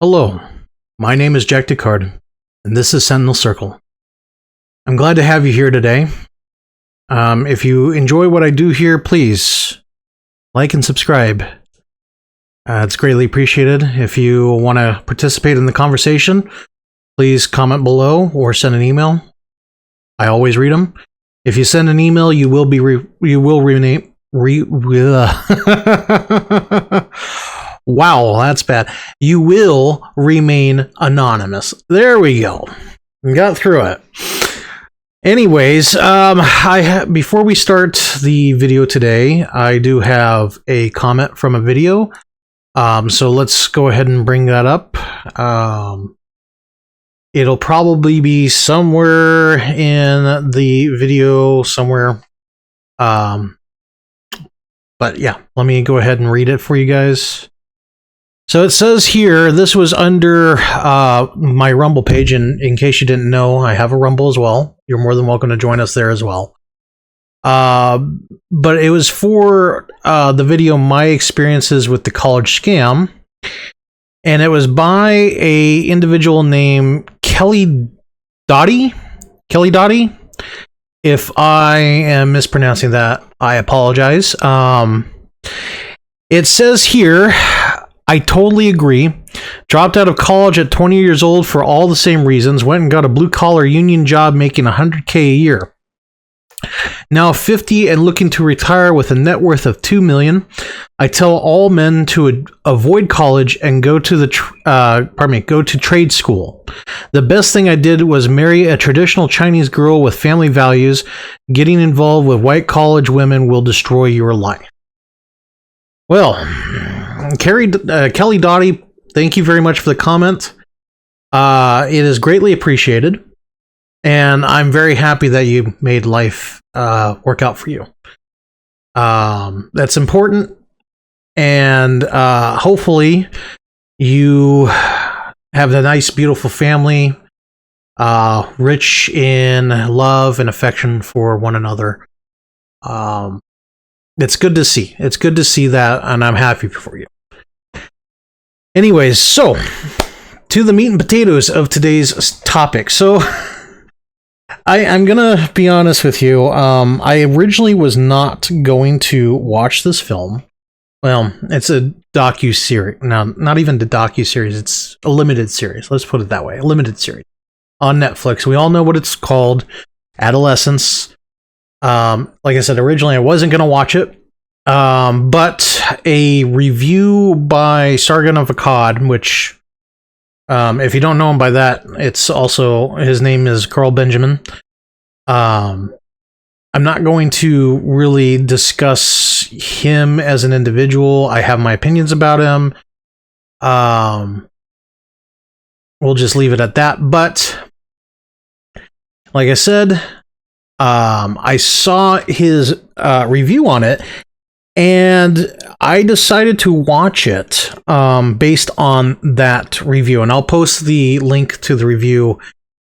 Hello, my name is Jack Descartes, and this is Sentinel Circle. I'm glad to have you here today. If you enjoy what I do here, please like and subscribe. It's greatly appreciated. If you want to participate in the conversation, please comment below or send an email. I always read them. If you send an email, you will rename. Wow, that's bad. You will remain anonymous. There we go. We got through it. Anyways, before we start the video today, I do have a comment from a video. So let's go ahead and bring that up. It'll probably be somewhere in the video somewhere. But yeah, let me go ahead and read it for you guys. So it says here, this was under my Rumble page, and in case you didn't know, I have a Rumble as well. You're more than welcome to join us there as well. But it was for the video, My Experiences with the College Scam, and it was by a individual named Kelly Dottie. If I am mispronouncing that, I apologize. It says here, I totally agree. Dropped out of college at 20 years old for all the same reasons. Went and got a blue-collar union job making $100K a year. Now 50 and looking to retire with a net worth of $2 million. I tell all men to avoid college and go to trade school. The best thing I did was marry a traditional Chinese girl with family values. Getting involved with white college women will destroy your life. Well, Kelly Dottie, thank you very much for the comment. It is greatly appreciated, and I'm very happy that you made life work out for you. That's important, and hopefully you have a nice, beautiful family, rich in love and affection for one another. It's good to see. It's good to see that, and I'm happy for you. Anyways, so to the meat and potatoes of today's topic. So I'm gonna be honest with you. I originally was not going to watch this film. Well, it's a docu-series. Now, not even the docu-series. It's a limited series. Let's put it that way. A limited series on Netflix. We all know what it's called. Adolescence. Like I said, originally I wasn't going to watch it, but a review by Sargon of Akkad, which, if you don't know him by that, it's also, his name is Carl Benjamin. I'm not going to really discuss him as an individual. I have my opinions about him. We'll just leave it at that. But like I said, I saw his review on it, and I decided to watch it based on that review. And I'll post the link to the review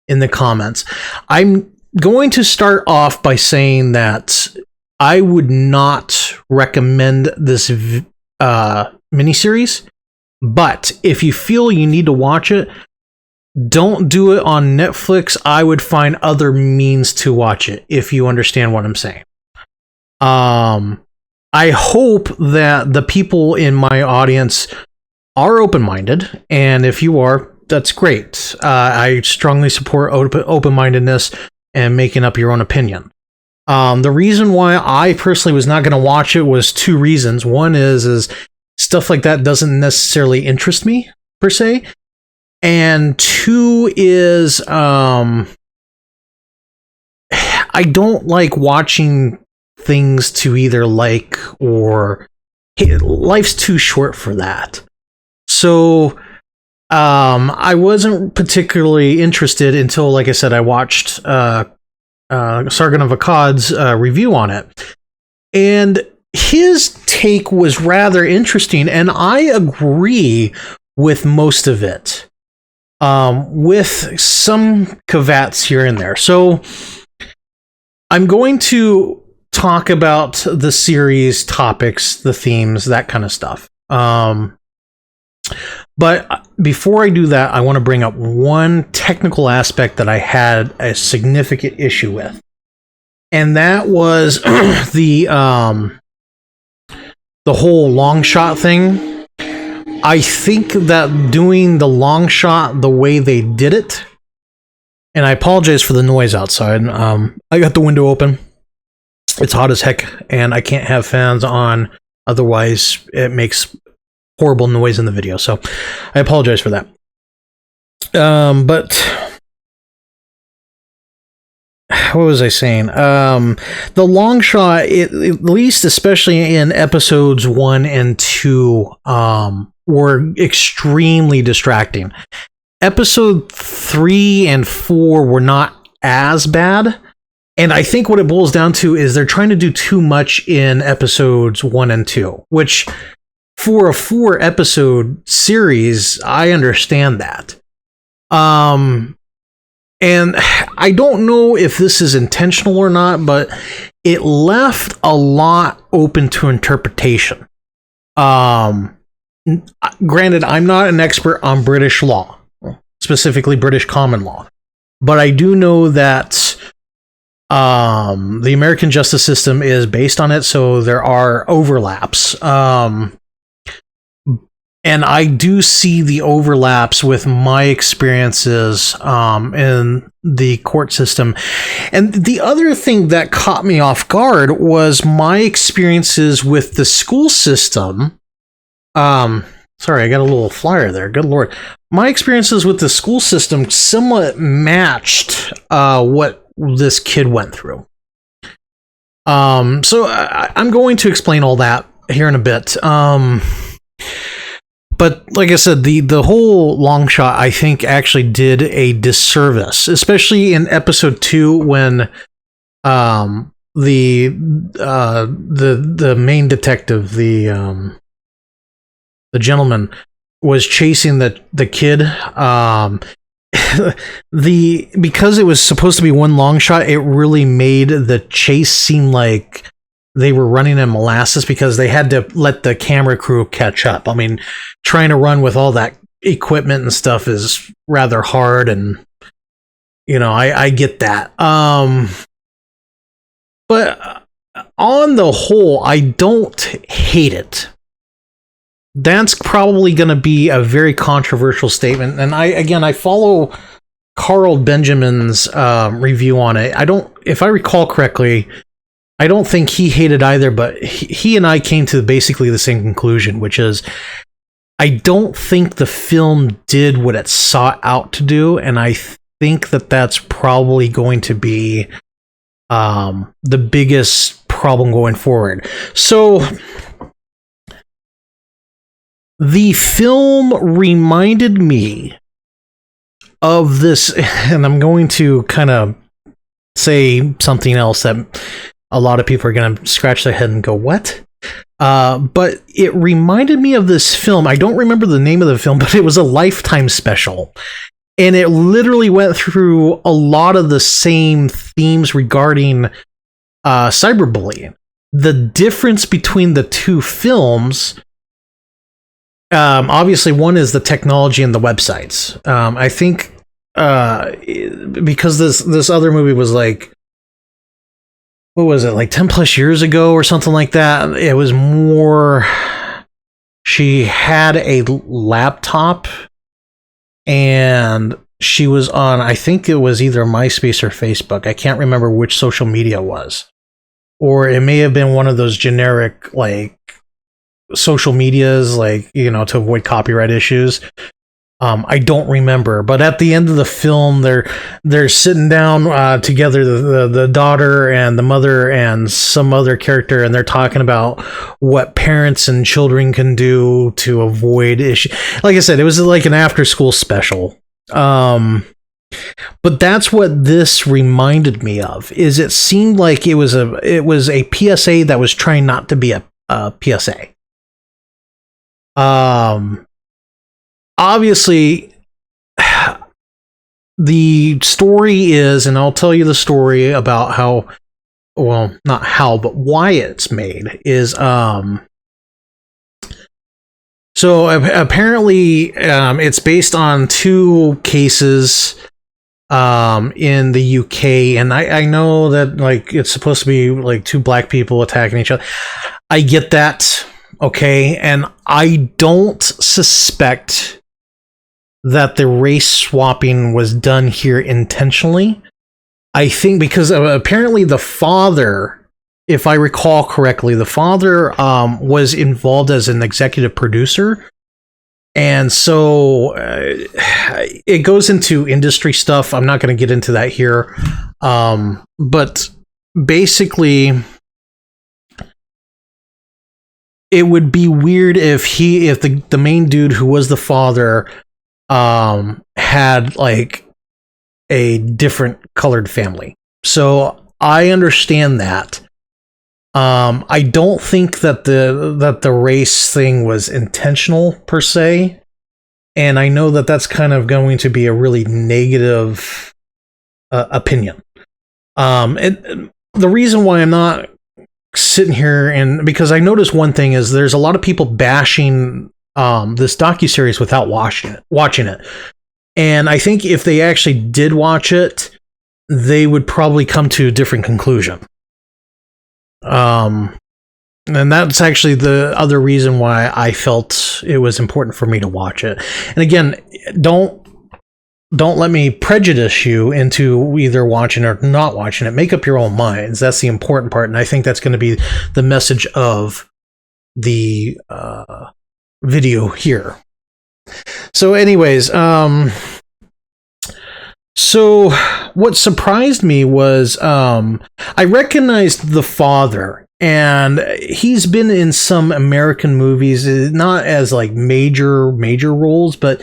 in the comments. I'm going to start off by saying that I would not recommend this miniseries, but if you feel you need to watch it, don't do it on Netflix. I would find other means to watch it, if you understand what I'm saying. I hope that the people in my audience are open-minded, and if you are, that's great. I strongly support open-mindedness and making up your own opinion. The reason why I personally was not going to watch it was two reasons. One is stuff like that doesn't necessarily interest me, per se. And two is, I don't like watching things to either like or hate. Life's too short for that. So, I wasn't particularly interested until, like I said, I watched Sargon of Akkad's review on it. And his take was rather interesting, and I agree with most of it. With some caveats here and there. So I'm going to talk about the series topics, the themes, that kind of stuff. But before I do that, I want to bring up one technical aspect that I had a significant issue with. And that was the whole long shot thing. I think that doing the long shot the way they did it, and I apologize for the noise outside. I got the window open. It's hot as heck, and I can't have fans on. Otherwise, it makes horrible noise in the video. So I apologize for that. But what was I saying? The long shot, at least especially in episodes 1 and 2, were extremely distracting. Episode 3 and 4 were not as bad. And I think what it boils down to is they're trying to do too much in episodes 1 and 2, which for a 4-episode series, I understand that. And I don't know if this is intentional or not, but it left a lot open to interpretation. Granted, I'm not an expert on British law, specifically British common law, but I do know that the American justice system is based on it, so there are overlaps. And I do see the overlaps with my experiences in the court system. And the other thing that caught me off guard was my experiences with the school system. Sorry, I got a little flyer there. Good Lord. My experiences with the school system somewhat matched what this kid went through. So I'm going to explain all that here in a bit. But like I said, the whole long shot, I think, actually did a disservice, especially in episode 2 when the main detective, the gentleman, was chasing the kid. Because it was supposed to be one long shot, it really made the chase seem like they were running in molasses because they had to let the camera crew catch up. I mean, trying to run with all that equipment and stuff is rather hard, and you know, I get that. But on the whole, I don't hate it. That's probably going to be a very controversial statement, and I follow Carl Benjamin's review on it. If I recall correctly, I don't think he hated either, but he and I came to basically the same conclusion, which is I don't think the film did what it sought out to do, and I think that that's probably going to be the biggest problem going forward. So the film reminded me of this, and I'm going to kind of say something else that a lot of people are going to scratch their head and go, what? But it reminded me of this film. I don't remember the name of the film, but it was a Lifetime special. And it literally went through a lot of the same themes regarding cyberbullying. The difference between the two films, obviously one is the technology and the websites. I think because this other movie was like, what was it, like 10 plus years ago or something like that? It was more, she had a laptop and she was on, I think it was either MySpace or Facebook. I can't remember which social media it was. Or it may have been one of those generic, like, social medias, like, you know, to avoid copyright issues. I don't remember, but at the end of the film, they're sitting down together, the daughter and the mother and some other character, and they're talking about what parents and children can do to avoid issues. Like I said, it was like an after-school special. But that's what this reminded me of. Is it seemed like it was a PSA that was trying not to be a PSA. Obviously, the story is, and I'll tell you the story about how, well, not how, but why it's made, is So apparently, it's based on 2 cases in the UK, and I know that like it's supposed to be like 2 black people attacking each other. I get that, okay, and I don't suspect that the race swapping was done here intentionally. I think because apparently the father, if I recall correctly, the father was involved as an executive producer. And so it goes into industry stuff. I'm not going to get into that here. But basically, it would be weird if the main dude who was the father had like a different colored family. So I understand that. I don't think that the race thing was intentional per se, and I know that that's kind of going to be a really negative opinion. And the reason why I'm not sitting here, and because I noticed one thing is there's a lot of people bashing this docuseries without watching it, and I think if they actually did watch it, they would probably come to a different conclusion. And that's actually the other reason why I felt it was important for me to watch it. And again, don't let me prejudice you into either watching or not watching it. Make up your own minds. That's the important part, and I think that's going to be the message of the video here. So anyways, so what surprised me was I recognized the father, and he's been in some American movies, not as like major roles, but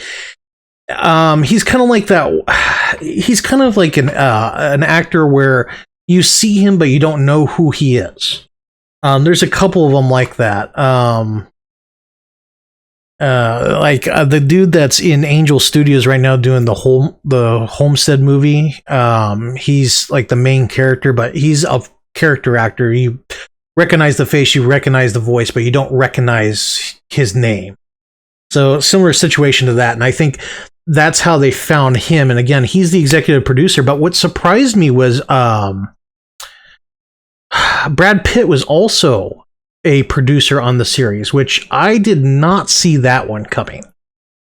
he's kind of like that. He's kind of like an actor where you see him but you don't know who he is. There's a couple of them like that. The dude that's in Angel Studios right now doing the Homestead movie. He's like the main character, but he's a character actor. You recognize the face, you recognize the voice, but you don't recognize his name. So similar situation to that, and I think that's how they found him. And again, he's the executive producer. But what surprised me was Brad Pitt was also a producer on the series, which I did not see that one coming.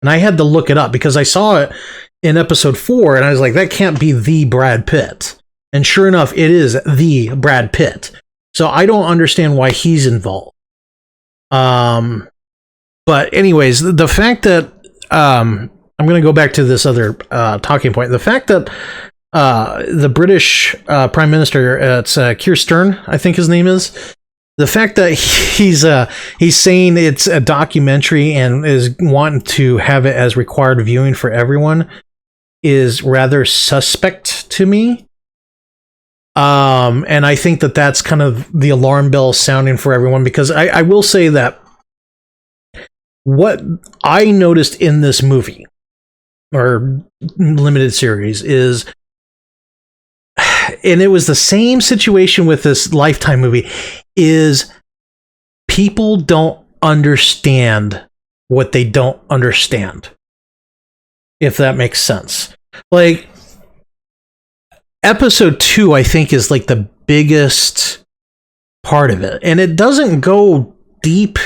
And I had to look it up because I saw it in episode 4 and I was like, that can't be the Brad Pitt. And sure enough, it is the Brad Pitt. So I don't understand why he's involved. But anyways, the fact that I'm going to go back to this other talking point. The fact that the British Prime Minister, it's Keir Stern, I think his name is. The fact that he's saying it's a documentary and is wanting to have it as required viewing for everyone is rather suspect to me. And I think that that's kind of the alarm bell sounding for everyone, because I will say that what I noticed in this movie or limited series is, and it was the same situation with this Lifetime movie, is people don't understand what they don't understand, if that makes sense. Like, episode 2, I think, is like the biggest part of it, and it doesn't go deep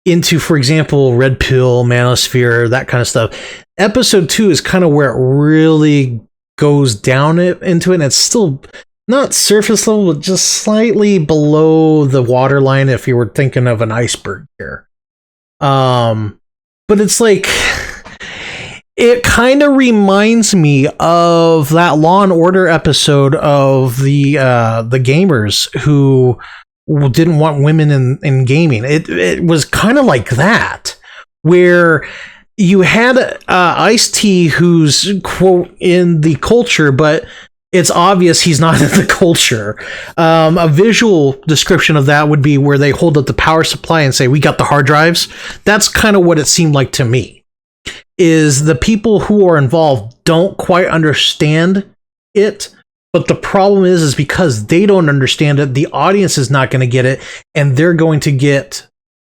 into, for example, Red Pill, Manosphere, that kind of stuff. Episode 2 is kind of where it really goes down into it, and it's still not surface level, but just slightly below the waterline if you were thinking of an iceberg here. But it's like, it kind of reminds me of that Law and Order episode of the gamers who didn't want women in gaming. It was kind of like that, where you had Ice-T, who's, quote, in the culture, but it's obvious he's not in the culture. A visual description of that would be where they hold up the power supply and say, "We got the hard drives." That's kind of what it seemed like to me, is the people who are involved don't quite understand it. But the problem is because they don't understand it, the audience is not going to get it, and they're going to get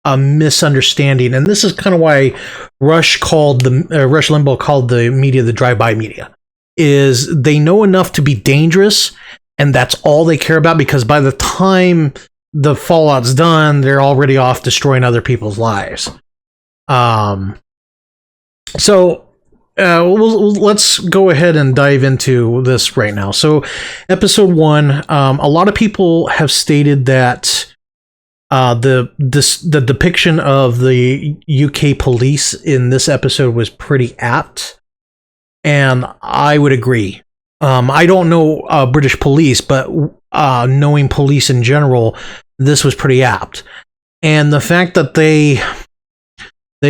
a misunderstanding, and this is kind of why Rush Limbaugh called the media the drive-by media. Is they know enough to be dangerous, and that's all they care about, because by the time the fallout's done, they're already off destroying other people's lives. Let's go ahead and dive into this right now. So, episode 1, a lot of people have stated that the depiction of the UK police in this episode was pretty apt. And I would agree. I don't know British police, but knowing police in general, this was pretty apt. And the fact that they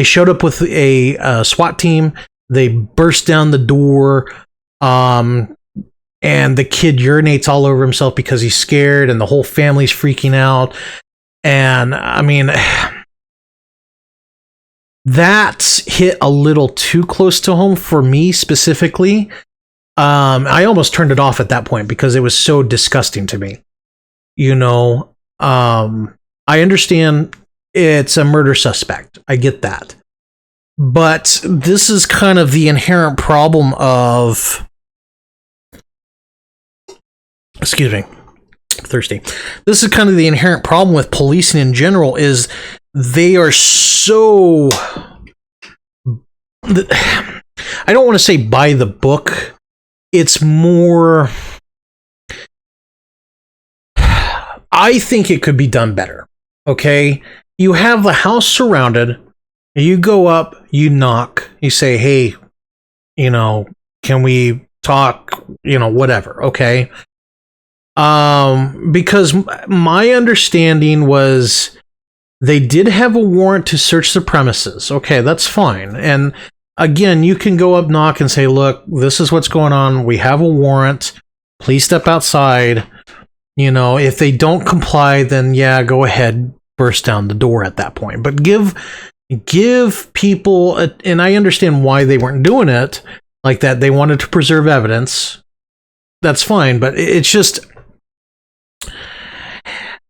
showed up with a SWAT team, they burst down the door, and the kid urinates all over himself because he's scared, and the whole family's freaking out. And I mean, that hit a little too close to home for me specifically. I almost turned it off at that point because it was so disgusting to me. I understand it's a murder suspect. I get that. But this is kind of the inherent problem of... Excuse me. Thirsty. This is kind of the inherent problem with policing in general, is they are so... I don't want to say by the book. It's more... I think it could be done better. Okay? You have the house surrounded. You go up, you knock, you say, hey, can we talk? Whatever. Okay? Because my understanding was they did have a warrant to search the premises. Okay, that's fine. And again, you can go up, knock, and say, look, this is what's going on. We have a warrant. Please step outside. If they don't comply, then yeah, go ahead, burst down the door at that point. But give people, and I understand why they weren't doing it like that. They wanted to preserve evidence. That's fine, but it's just...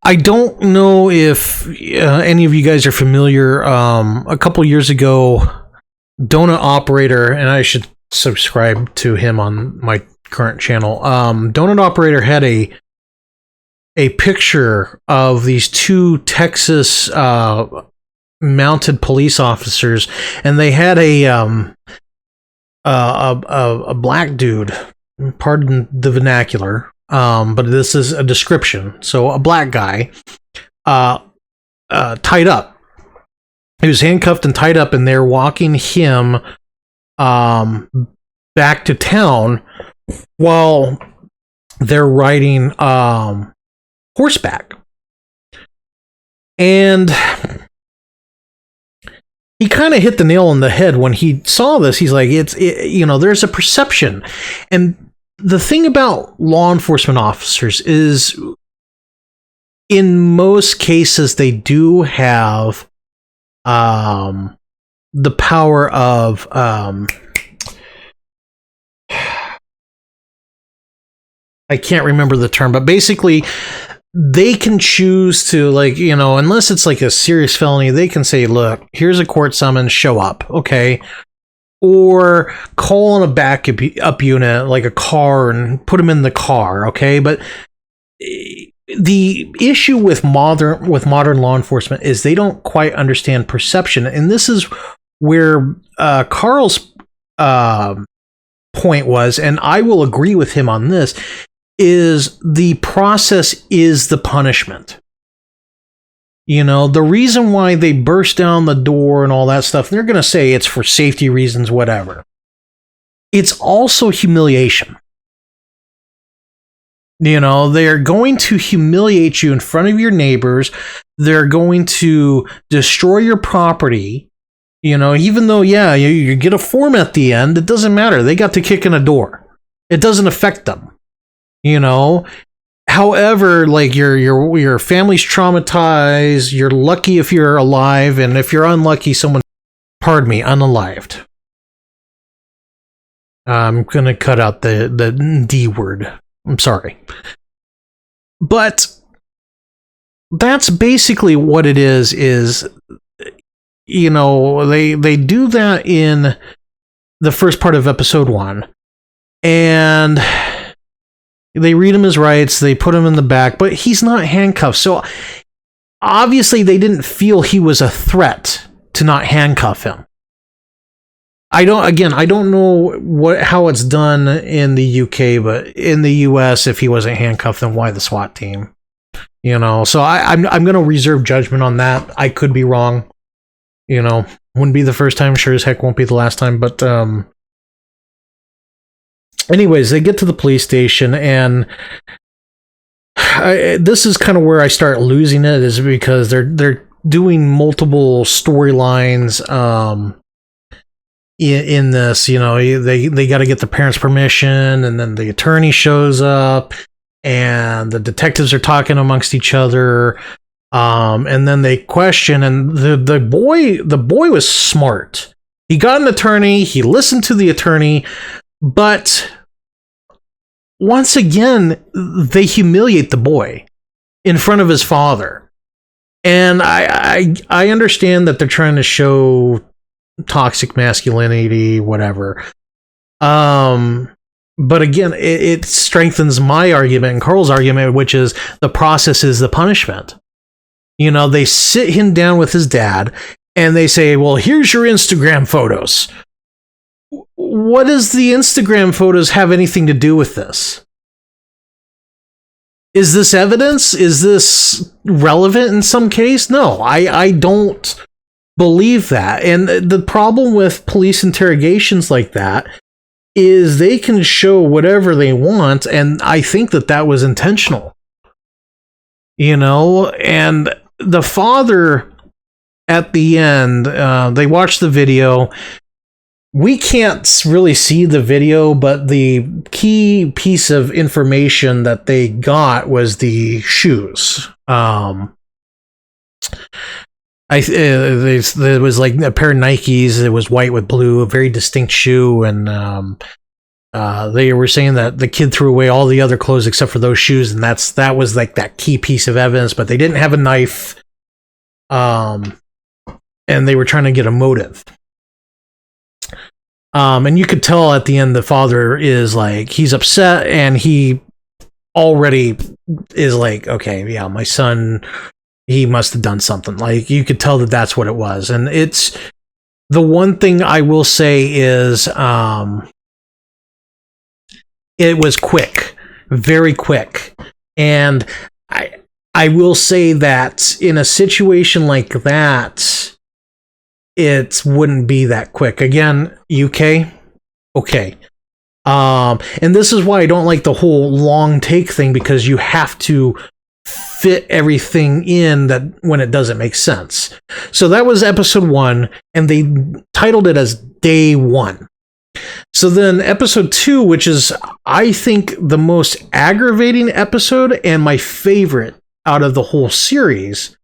I don't know if any of you guys are familiar. A couple years ago, Donut Operator, and I should subscribe to him on my current channel. Donut Operator had a picture of these 2 Texas mounted police officers, and they had a black dude, pardon the vernacular, but this is a description. So a black guy, tied up. He was handcuffed and tied up, and they're walking him, back to town while they're riding, horseback. And he kind of hit the nail on the head when he saw this. He's like, there's a perception. And the thing about law enforcement officers is, in most cases, they do have the power of I can't remember the term, but basically they can choose to, unless it's like a serious felony, they can say, look, here's a court summons, show up, okay? Or call on a backup unit, like a car, and put them in the car, okay? But the issue with modern law enforcement is they don't quite understand perception, and this is where Carl's point was, and I will agree with him on this, is the process is the punishment. The reason why they burst down the door and all that stuff, they're going to say it's for safety reasons, whatever. It's also humiliation. They're going to humiliate you in front of your neighbors. They're going to destroy your property. Even though, yeah, you get a form at the end, it doesn't matter. They got to kick in a door. It doesn't affect them. However, your family's traumatized. You're lucky if you're alive, and if you're unlucky, unalived. I'm gonna cut out the D word. I'm sorry, but that's basically what it is, you know, they do that in the first part of episode 1, and they read him his rights, they put him in the back, but he's not handcuffed. So obviously they didn't feel he was a threat to not handcuff him. I don't know how it's done in the UK, but in the US, if he wasn't handcuffed, then why the SWAT team? You know, so I'm going to reserve judgment on that. I could be wrong. You know, wouldn't be the first time. Sure as heck won't be the last time. But anyways, they get to the police station, and this is kind of where I start losing it, is because they're doing multiple storylines in this. You know, they got to get the parents' permission, and then the attorney shows up, and the detectives are talking amongst each other. And then they question, and the boy was smart. He got an attorney, he listened to the attorney, but once again, they humiliate the boy in front of his father. And I understand that they're trying to show toxic masculinity, whatever. But again, it strengthens my argument and Carl's argument, which is the process is the punishment. You know, they sit him down with his dad and they say, well, here's your Instagram photos. What does the Instagram photos have anything to do with this? Is this evidence? Is this relevant in some case? No, I don't believe that. And the problem with police interrogations like that is they can show whatever they want, and I think that was intentional. You know, and the father at the end, they watch the video. We can't really see the video, but the key piece of information that they got was the shoes. There was like a pair of Nikes. It was white with blue, a very distinct shoe, and they were saying that the kid threw away all the other clothes except for those shoes, and that was like that key piece of evidence. But they didn't have a knife, and they were trying to get a motive. And you could tell at the end the father is like, he's upset, and he already is like, okay, yeah, my son, he must have done something. Like, you could tell that that's what it was. And it's the one thing I will say is, it was quick, very quick. And I will say that in a situation like that, it wouldn't be that quick. Again, UK, okay. And this is why I don't like the whole long take thing, because you have to fit everything in that when it doesn't make sense. So that was episode 1, and they titled it as Day 1. So then episode 2, which is, I think, the most aggravating episode and my favorite out of the whole series,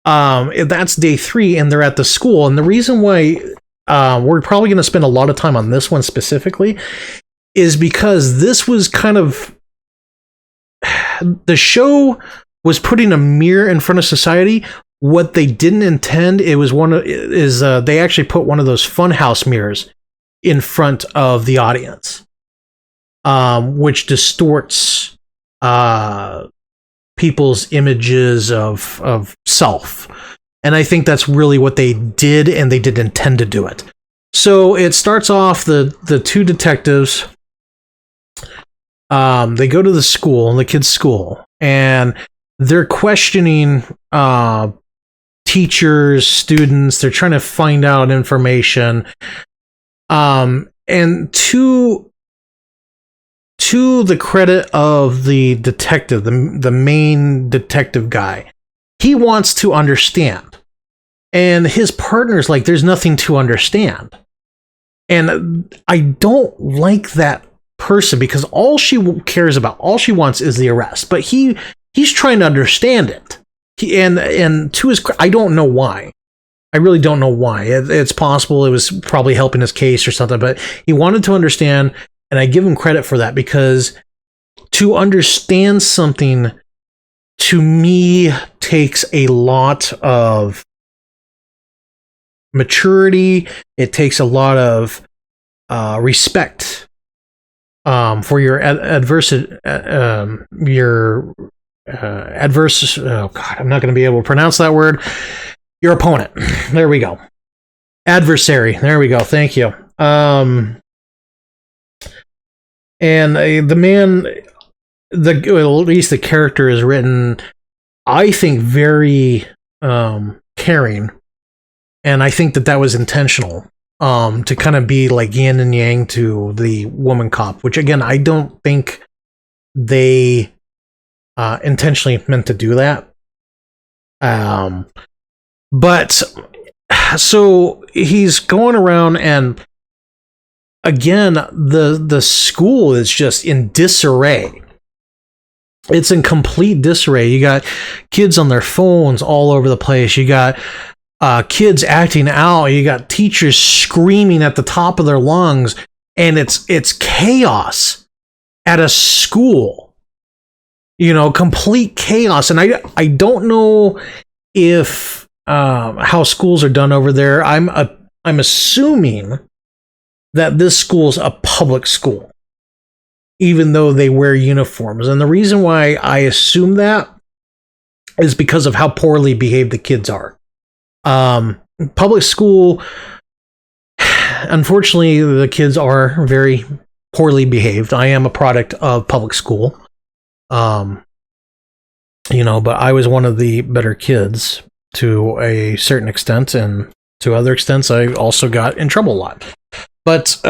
that's Day 3, and they're at the school. And the reason why we're probably going to spend a lot of time on this one specifically is because this was kind of, the show was putting a mirror in front of society. What they didn't intend, they actually put one of those funhouse mirrors in front of the audience, which distorts people's images of self. And I think that's really what they did, and they didn't intend to do it. So it starts off, the two detectives, they go to the school, the kid's school, and they're questioning teachers, students. They're trying to find out information. And to the credit of the detective, the main detective guy, he wants to understand. And his partner's like, there's nothing to understand. And I don't like that person, because all she cares about, all she wants is the arrest. But he's trying to understand it. And to his, I don't know why. I really don't know why. It's possible it was probably helping his case or something, but he wanted to understand, and I give him credit for that, because to understand something, to me, takes a lot of maturity. It takes a lot of respect for your adverse. Oh God, I'm not going to be able to pronounce that word. Your opponent. There we go. Adversary. There we go. Thank you. And the man, well, at least the character is written, I think, very caring, and I think that was intentional, to kind of be like yin and yang to the woman cop, which again, I don't think they intentionally meant to do that. But so he's going around, and again, the school is just in disarray. It's in complete disarray. You got kids on their phones all over the place. You got kids acting out. You got teachers screaming at the top of their lungs, and it's chaos at a school. Complete chaos. And I don't know if how schools are done over there. I'm assuming that this school's a public school, even though they wear uniforms. And the reason why I assume that is because of how poorly behaved the kids are. Public school, unfortunately, the kids are very poorly behaved. I am a product of public school. But I was one of the better kids to a certain extent, and to other extents, I also got in trouble a lot. But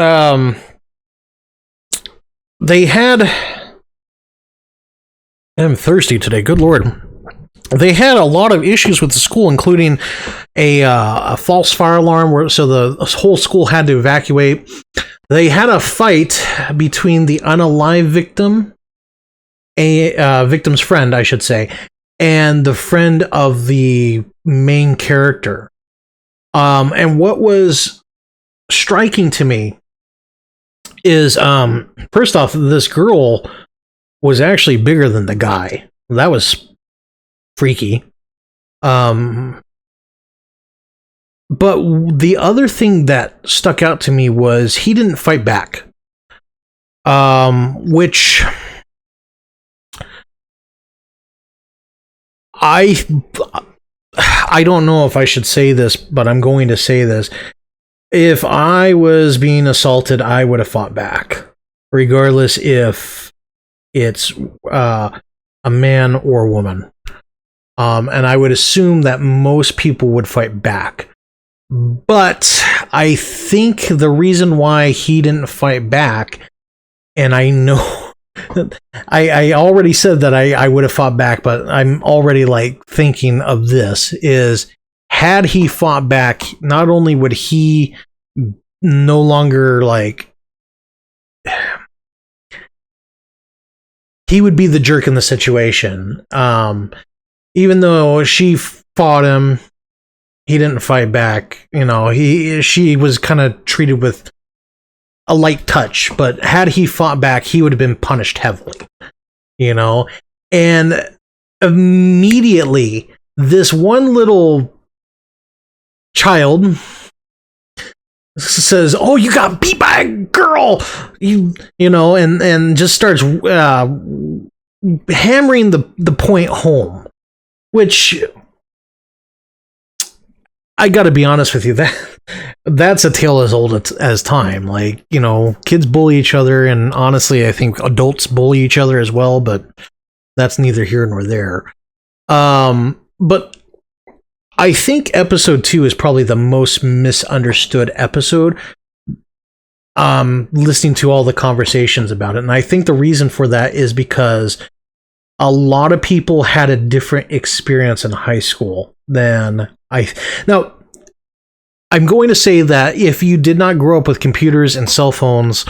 they had... I'm thirsty today, good lord. They had a lot of issues with the school, including a false fire alarm, so the whole school had to evacuate. They had a fight between the unalive victim, a victim's friend, I should say, and the friend of the main character. And what was striking to me is, first off, this girl was actually bigger than the guy. That was freaky. But the other thing that stuck out to me was he didn't fight back. Which I don't know if I should say this, but I'm going to say this. If I was being assaulted, I would have fought back, regardless if it's a man or a woman. And I would assume that most people would fight back. But I think the reason why he didn't fight back, and I know I already said that I would have fought back, but I'm already thinking of this, is had he fought back, not only would he no longer he would be the jerk in the situation. Even though she fought him, he didn't fight back. She was kind of treated with a light touch, but had he fought back, he would have been punished heavily. And immediately this one little child says, "Oh, you got beat by a girl," and just starts hammering the point home. Which, I gotta be honest with you, that's a tale as old as time. Kids bully each other, and honestly, I think adults bully each other as well, but that's neither here nor there. But I think episode 2 is probably the most misunderstood episode, listening to all the conversations about it. And I think the reason for that is because a lot of people had a different experience in high school than Now, I'm going to say that if you did not grow up with computers and cell phones,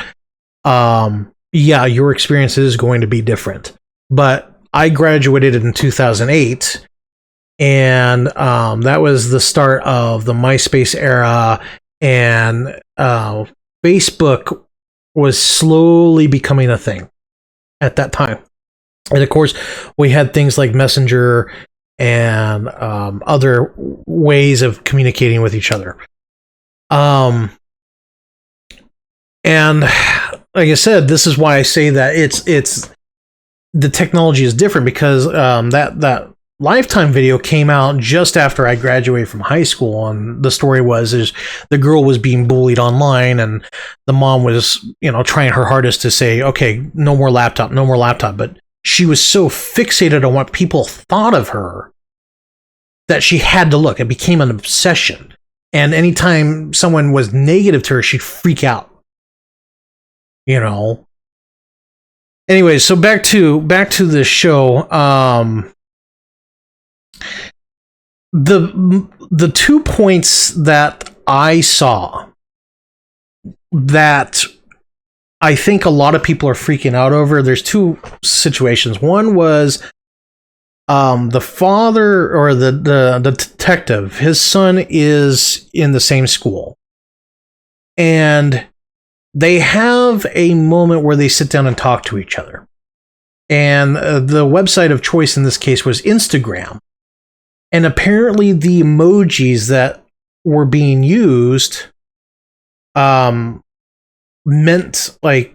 your experience is going to be different. But I graduated in 2008, and that was the start of the MySpace era, and Facebook was slowly becoming a thing at that time. And of course, we had things like Messenger and other ways of communicating with each other. And like I said, this is why I say that it's the technology is different, because that Lifetime video came out just after I graduated from high school, and the story is the girl was being bullied online, and the mom was, trying her hardest to say, okay, no more laptop, but she was so fixated on what people thought of her that she had to look. It became an obsession, and anytime someone was negative to her, she'd freak out. Anyway, so back to the show. The 2 points that I saw that I think a lot of people are freaking out over, there's two situations. One was the father, or the detective, his son is in the same school, and they have a moment where they sit down and talk to each other. And the website of choice in this case was Instagram. And apparently the emojis that were being used meant like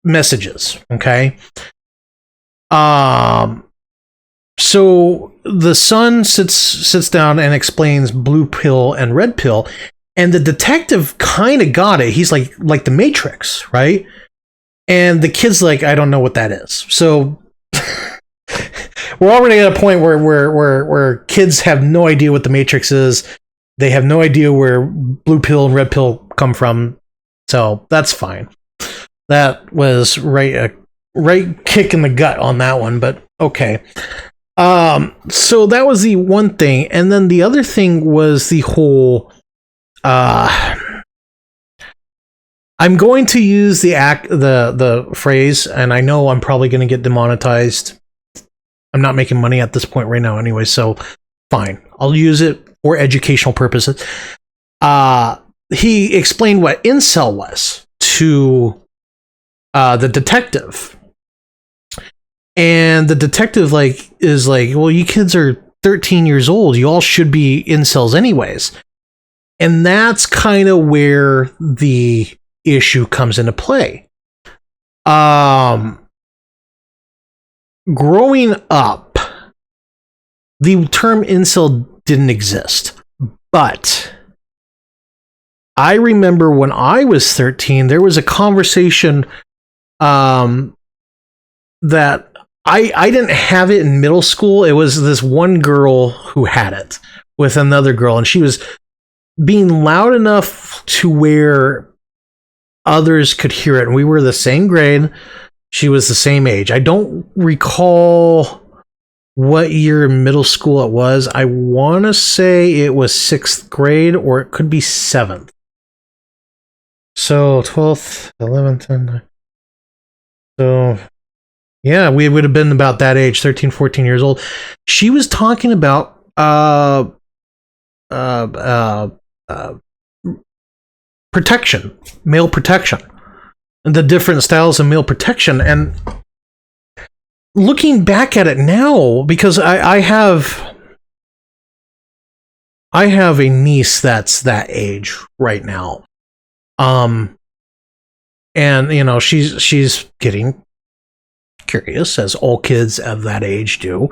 messages, okay? So the son sits down and explains blue pill and red pill, and the detective kind of got it. He's like the Matrix, right? And the kid's like, I don't know what that is. So we're already at a point where kids have no idea what the Matrix is. They have no idea where blue pill and red pill come from. So that's fine. That was right kick in the gut on that one, but okay. So that was the one thing. And then the other thing was the whole I'm going to use the phrase, and I know I'm probably going to get demonetized. I'm not making money at this point right now anyway, so fine. I'll use it for educational purposes. He explained what incel was to the detective. And the detective is like, well, you kids are 13 years old. You all should be incels anyways. And that's kind of where the issue comes into play. Growing up, the term incel didn't exist. But I remember when I was 13, there was a conversation that I didn't have it in middle school. It was this one girl who had it with another girl, and she was being loud enough to where others could hear it. And we were the same grade. She was the same age. I don't recall what year in middle school it was. I want to say it was 6th grade, or it could be 7th. So 12th, 11th, and so yeah, we would have been about that age, 13, 14 years old. She was talking about protection, male protection, and the different styles of male protection. And looking back at it now, because I have a niece that's that age right now, and she's getting curious, as all kids of that age do.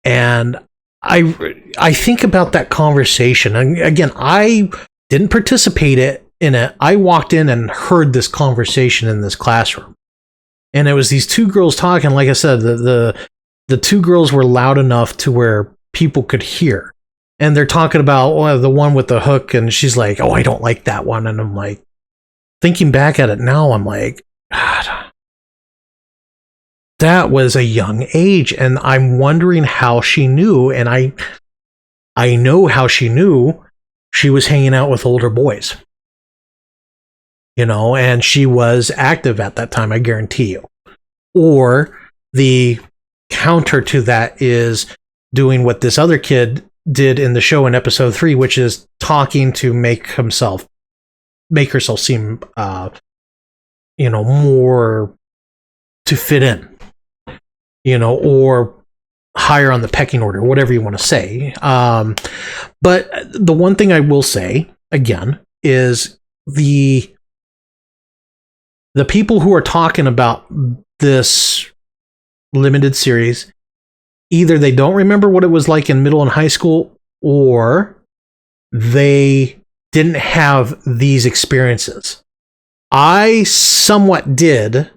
And I think about that conversation, and again, I didn't participate in it. I walked in and heard this conversation in this classroom, and it was these two girls talking. Like I said, the two girls were loud enough to where people could hear, and they're talking about the one with the hook, and she's like, oh, I don't like that one. And I'm like, thinking back at it now, I'm like, God, that was a young age. And I'm wondering how she knew, and I know how she knew. She was hanging out with older boys, and she was active at that time, I guarantee you. Or the counter to that is doing what this other kid did in the show in episode 3, which is talking to make herself seem, more to fit in, or higher on the pecking order, whatever you want to say. But the one thing I will say again is the people who are talking about this limited series, either they don't remember what it was like in middle and high school, or they didn't have these experiences. I somewhat did,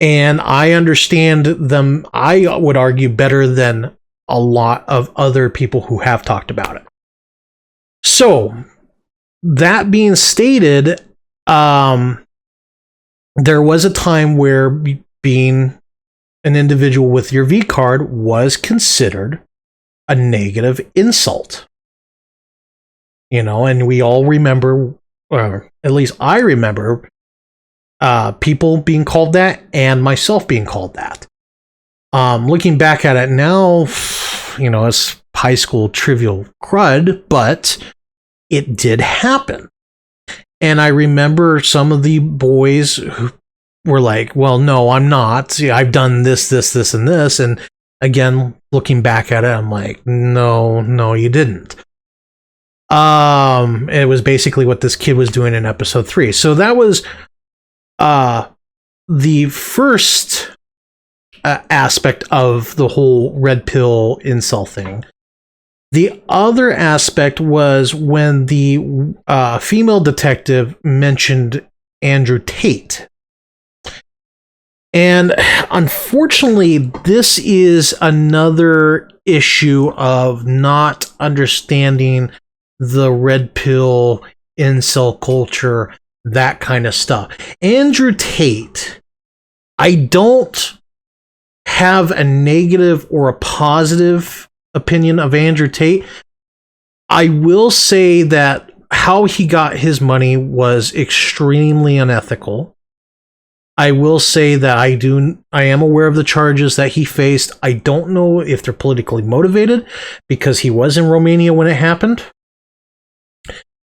and I understand them, I would argue, better than a lot of other people who have talked about it. So, that being stated, there was a time where being an individual with your V card was considered a negative insult. You know, and we all remember, or at least I remember, people being called that and myself being called that. Looking back at it now, you know, it's high school trivial crud, but it did happen. And I remember some of the boys who were like, well, no, I'm not. See, I've done this, and this. And again, looking back at it, I'm like, no, you didn't. It was basically what this kid was doing in episode 3. So that was the first aspect of the whole red pill incel thing. The other aspect was when the female detective mentioned Andrew Tate. And unfortunately, this is another issue of not understanding the red pill incel culture, that kind of stuff. Andrew Tate, I don't have a negative or a positive opinion of Andrew Tate. I will say that how he got his money was extremely unethical. I will say that I am aware of the charges that he faced. I don't know if they're politically motivated, because he was in Romania when it happened.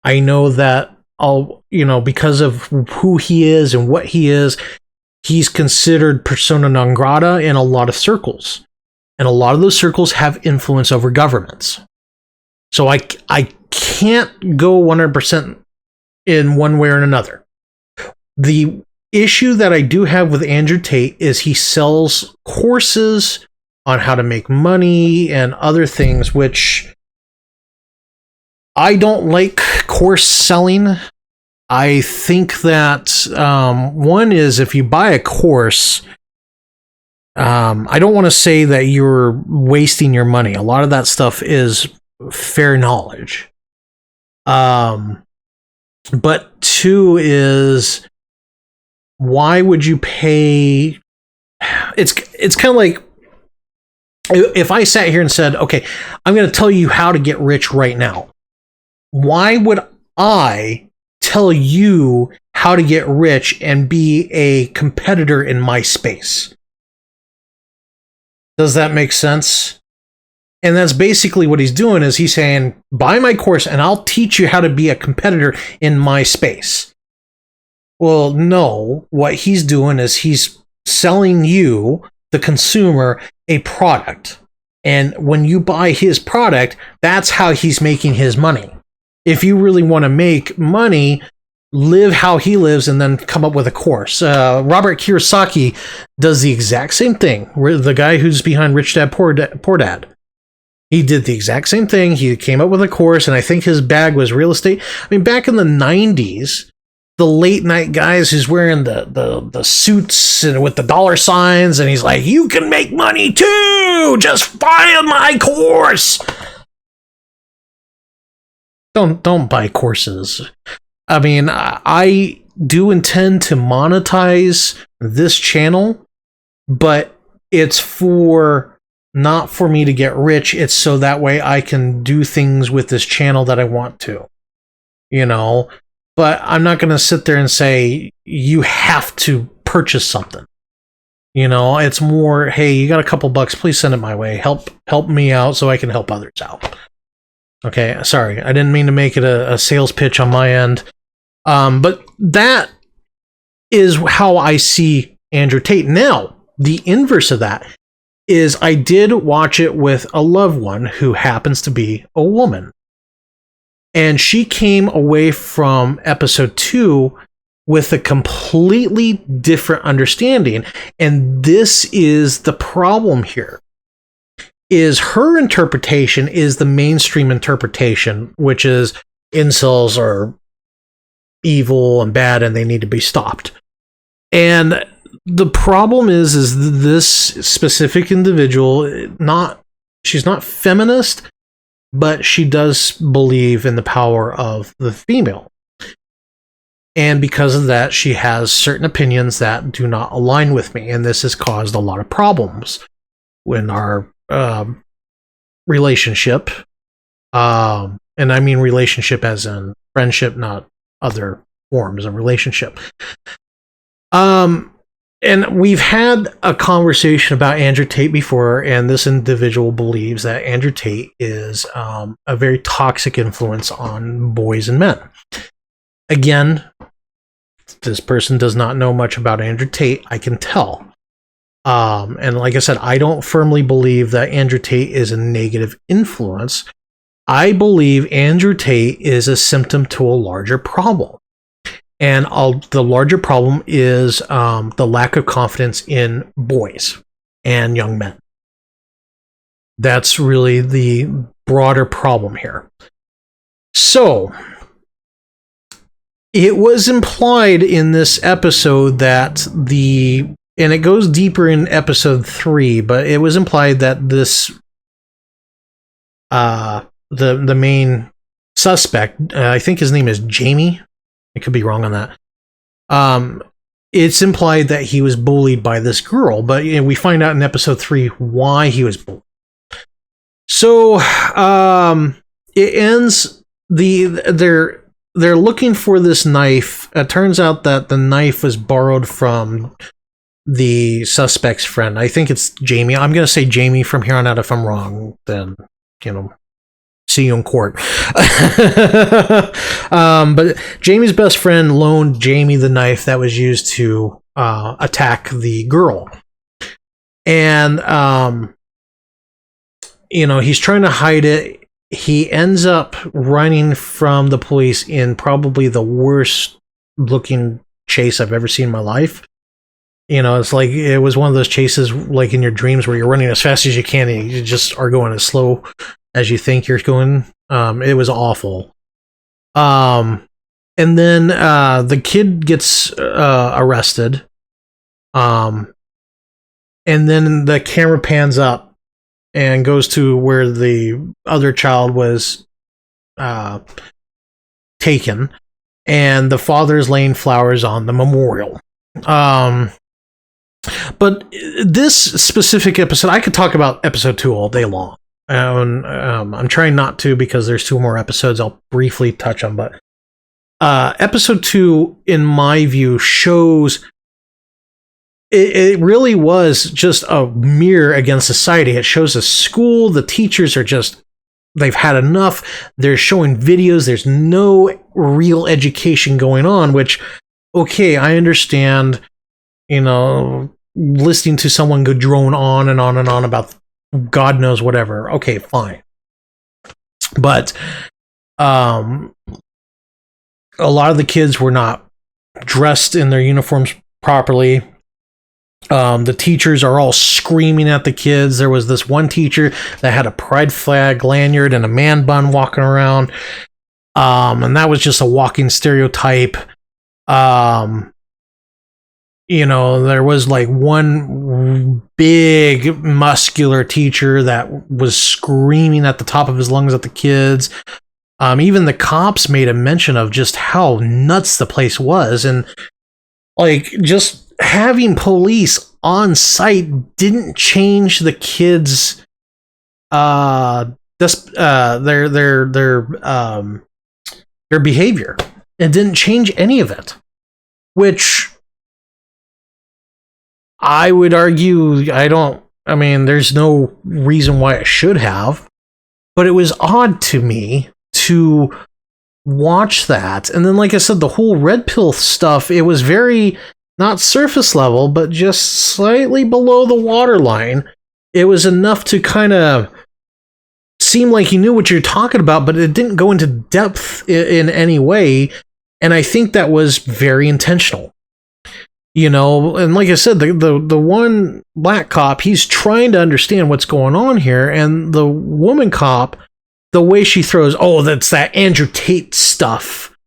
I know that because of who he is and what he is, he's considered persona non grata in a lot of circles. And a lot of those circles have influence over governments. So I can't go 100% in one way or another. The issue that I do have with Andrew Tate is he sells courses on how to make money and other things, which I don't like course selling. I think that one is, if you buy a course, I don't want to say that you're wasting your money. A lot of that stuff is fair knowledge. But two is, why would you pay? It's kind of like if I sat here and said, okay, I'm going to tell you how to get rich right now. Why would I tell you how to get rich and be a competitor in my space? Does that make sense? And that's basically what he's doing, is he's saying, buy my course and I'll teach you how to be a competitor in my space. Well, no, what he's doing is he's selling you, the consumer, a product. And when you buy his product, that's how he's making his money. If you really want to make money, live how he lives and then come up with a course. Robert Kiyosaki does the exact same thing. The guy who's behind Rich Dad, Poor Dad. He did the exact same thing. He came up with a course, and I think his bag was real estate. I mean, back in the 90s, the late night guys who's wearing the suits and with the dollar signs, and he's like, you can make money too! Just buy my course! Don't buy courses. I mean, I do intend to monetize this channel, but it's not for me to get rich. It's so that way I can do things with this channel that I want to, but I'm not going to sit there and say, you have to purchase something. It's more, hey, you got a couple bucks, please send it my way. Help me out so I can help others out. Okay, sorry, I didn't mean to make it a sales pitch on my end. But that is how I see Andrew Tate. Now, the inverse of that, is I did watch it with a loved one who happens to be a woman. And she came away from episode 2 with a completely different understanding. And this is the problem here. Is her interpretation is the mainstream interpretation, which is incels are evil and bad and they need to be stopped. And the problem is this specific individual, she's not feminist, but she does believe in the power of the female. And because of that, she has certain opinions that do not align with me. And this has caused a lot of problems in our relationship. And I mean relationship as in friendship, not other forms of relationship. And we've had a conversation about Andrew Tate before, and this individual believes that Andrew Tate is a very toxic influence on boys and men. Again, this person does not know much about Andrew Tate, I can tell. And like I said, I don't firmly believe that Andrew Tate is a negative influence. I believe Andrew Tate is a symptom to a larger problem. And the larger problem is the lack of confidence in boys and young men. That's really the broader problem here. So, it was implied in this episode that and it goes deeper in episode 3, but it was implied that this, the main suspect, I think his name is Jamie. I could be wrong on that. It's implied that he was bullied by this girl, but we find out in episode 3 why he was bullied. So it ends. They're looking for this knife. It turns out that the knife was borrowed from the suspect's friend. I think it's Jamie. I'm going to say Jamie from here on out. If I'm wrong, then see you in court. But Jamie's best friend loaned Jamie the knife that was used to attack the girl. And, he's trying to hide it. He ends up running from the police in probably the worst looking chase I've ever seen in my life. It's like it was one of those chases like in your dreams where you're running as fast as you can and you just are going as slow as you think you're going. It was awful. And then the kid gets arrested. And then the camera pans up and goes to where the other child was taken. And the father's laying flowers on the memorial. But this specific episode, I could talk about episode 2 all day long. I'm trying not to because there's 2 more episodes I'll briefly touch on, but episode 2, in my view, shows it really was just a mirror against society. It shows a school, the teachers are they've had enough. They're showing videos. There's no real education going on, which, okay, I understand, listening to someone go drone on and on and on about God knows whatever. Okay, fine. But a lot of the kids were not dressed in their uniforms properly. The teachers are all screaming at the kids. There was this one teacher that had a pride flag lanyard and a man bun walking around. And that was just a walking stereotype. There was like one big muscular teacher that was screaming at the top of his lungs at the kids. Even the cops made a mention of just how nuts the place was. And like just having police on site didn't change the kids' their behavior. It didn't change any of it, which I would argue there's no reason why it should have, but it was odd to me to watch that. And then, like I said, the whole red pill stuff, it was very not surface level, but just slightly below the waterline. it was enough to kind of seem like you knew what you're talking about, but it didn't go into depth in any way. And I think that was very intentional. You know, and like I said, the one black cop, he's trying to understand what's going on here, and the woman cop, the way she throws, oh, that's that Andrew Tate stuff.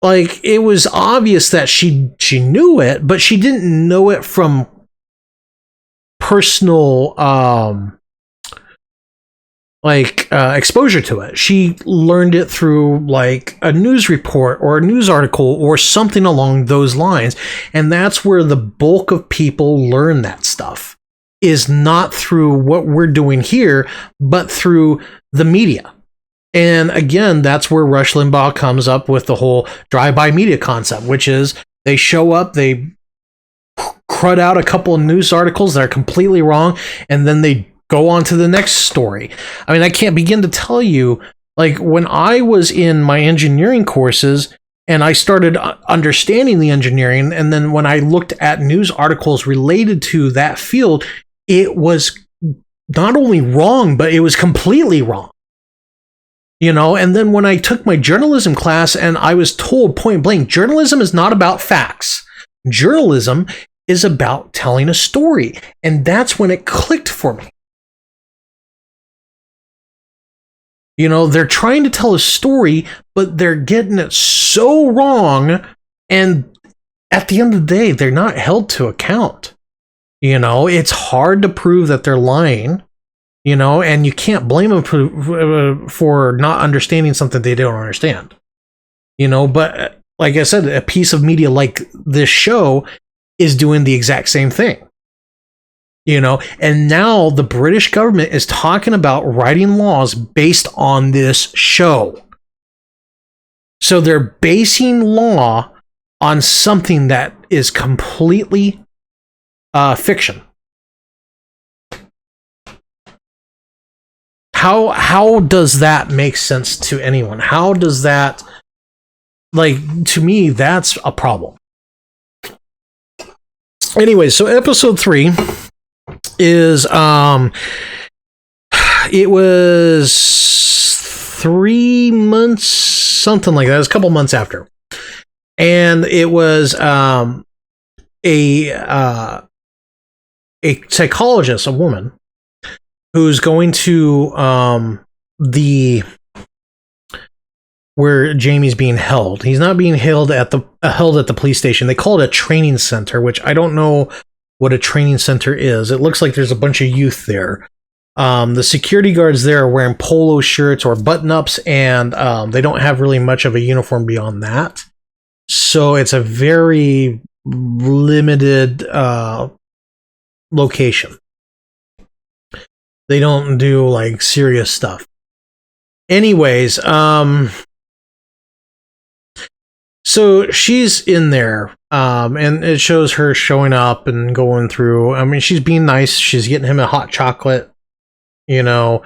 Like, it was obvious that she knew it, but she didn't know it from personal exposure to it. She learned it through like a news report or a news article or something along those lines. And that's where the bulk of people learn that stuff, is not through what we're doing here, but through the media. And again, that's where Rush Limbaugh comes up with the whole drive-by media concept, which is they show up, they crud out a couple of news articles that are completely wrong, and then they go on to the next story. I mean, I can't begin to tell you, like, when I was in my engineering courses and I started understanding the engineering, and then when I looked at news articles related to that field, it was not only wrong, but it was completely wrong. You know, and then when I took my journalism class and I was told point blank, journalism is not about facts. Journalism is about telling a story. And that's when it clicked for me. You know, they're trying to tell a story, but they're getting it so wrong. And at the end of the day, they're not held to account. You know, it's hard to prove that they're lying, you know, and you can't blame them for not understanding something they don't understand. You know, but like I said, a piece of media like this show is doing the exact same thing. You know, and now the British government is talking about writing laws based on this show. So they're basing law on something that is completely fiction. How does that make sense to anyone? How does that, like, to me, that's a problem. Anyway, so episode 3 is it was 3 months, something like that. It was a couple months after, and it was a psychologist, a woman, who's going to where Jamie's being held. He's not being held at the police station. They call it a training center, which I don't know what a training center is. It looks like there's a bunch of youth there. The security guards there are wearing polo shirts or button-ups, and they don't have really much of a uniform beyond that. So it's a very limited location. They don't do like serious stuff. Anyways, so she's in there, and it shows her showing up and going through. I mean, she's being nice. She's getting him a hot chocolate, you know,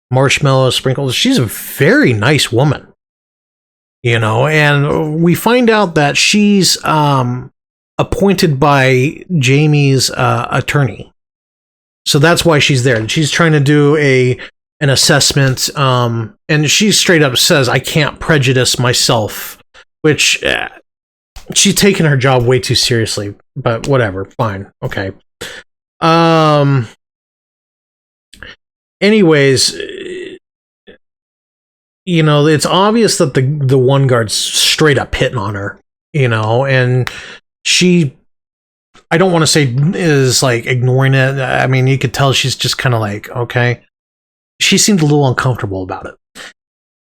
marshmallows, sprinkles. She's a very nice woman, you know, and we find out that she's appointed by Jamie's attorney. So that's why she's there. She's trying to do an assessment, and she straight up says, I can't prejudice myself. Which, she's taking her job way too seriously, but whatever, fine, okay. Anyways, you know, it's obvious that the one guard's straight up hitting on her, you know, and she, I don't want to say is like ignoring it. I mean, you could tell she's just kind of like, okay. She seemed a little uncomfortable about it.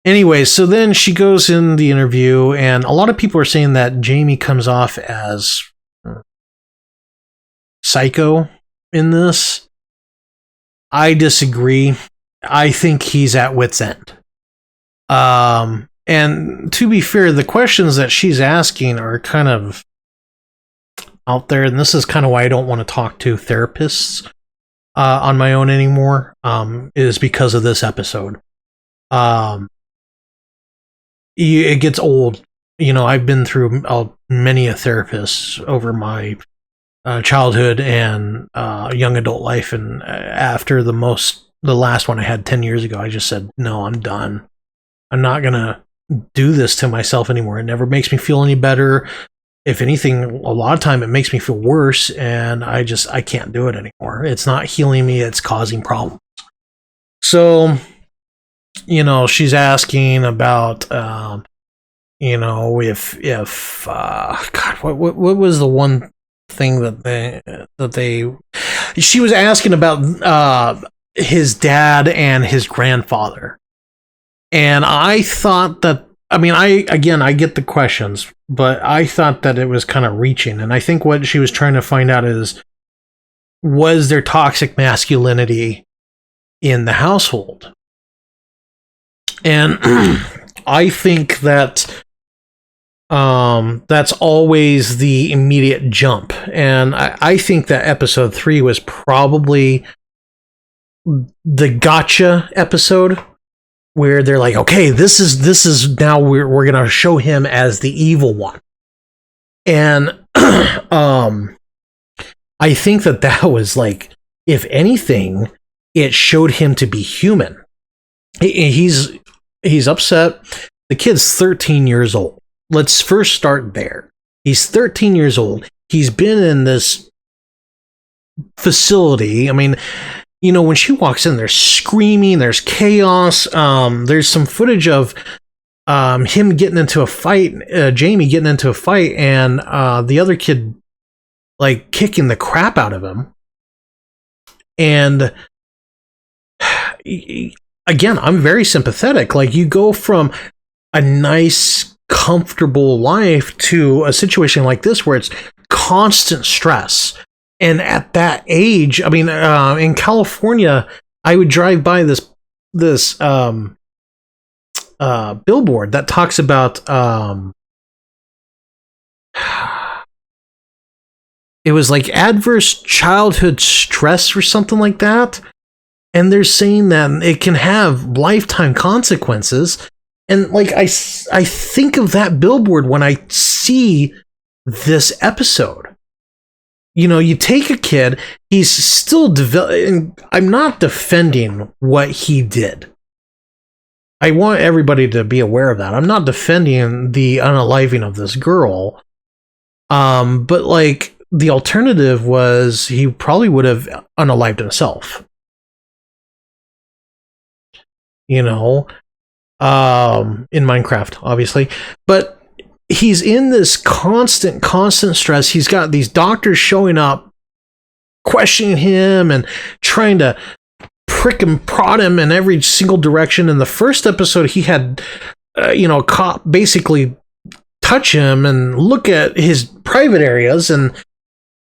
Anyway, so then she goes in the interview, and a lot of people are saying that Jamie comes off as psycho in this. I disagree. I think he's at wit's end. And to be fair, the questions that she's asking are kind of out there, and this is kind of why I don't want to talk to therapists on my own anymore, is because of this episode. It gets old. You know, I've been through many a therapist over my childhood and young adult life. And after the last one I had 10 years ago, I just said, no, I'm done. I'm not going to do this to myself anymore. It never makes me feel any better. If anything, a lot of time it makes me feel worse, and I can't do it anymore. It's not healing me. It's causing problems. So, she's asking about, if God, what was the one thing she was asking about his dad and his grandfather. And I thought that, I get the questions, but I thought that it was kind of reaching. And I think what she was trying to find out is, was there toxic masculinity in the household? And I think that that's always the immediate jump. And I think that episode 3 was probably the gotcha episode, where they're like, okay, this is now we're going to show him as the evil one. And I think that was like, if anything, it showed him to be human. He's upset. The kid's 13 years old. Let's first start there. He's 13 years old. He's been in this facility. When she walks in, there's screaming, there's chaos. There's some footage of him getting into a fight, Jamie getting into a fight, and the other kid like kicking the crap out of him. And again, I'm very sympathetic. Like, you go from a nice, comfortable life to a situation like this where it's constant stress. And at that age, in California, I would drive by this billboard that talks about it was like adverse childhood stress or something like that. And they're saying that it can have lifetime consequences. And like, I think of that billboard when I see this episode. You take a kid, he's still developing. I'm not defending what he did. I want everybody to be aware of that. I'm not defending the unaliving of this girl. But like, the alternative was he probably would have unalived himself. In Minecraft, obviously. But he's in this constant stress. He's got these doctors showing up, questioning him and trying to prick him, prod him in every single direction. In the first episode, he had, a cop basically touch him and look at his private areas. And,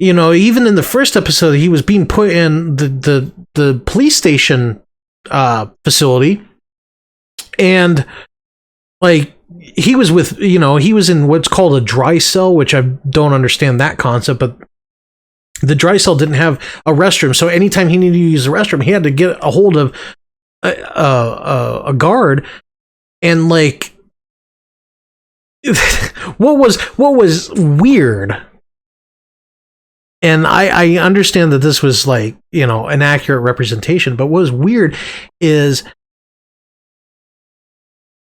even in the first episode, he was being put in the police station facility. And like, he was with, he was in what's called a dry cell, which I don't understand that concept, but the dry cell didn't have a restroom. So anytime he needed to use the restroom, he had to get a hold of a guard. And like, what was weird, and I understand that this was like, an accurate representation, but what was weird is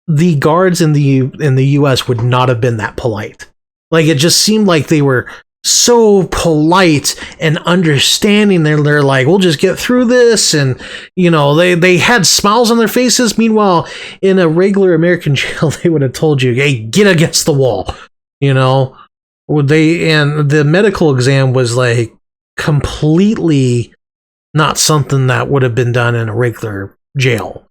the guards in the US would not have been that polite. Like, it just seemed like they were so polite and understanding. They're like, we'll just get through this. And, they had smiles on their faces. Meanwhile, in a regular American jail, they would have told you, hey, get against the wall. And the medical exam was like completely not something that would have been done in a regular jail.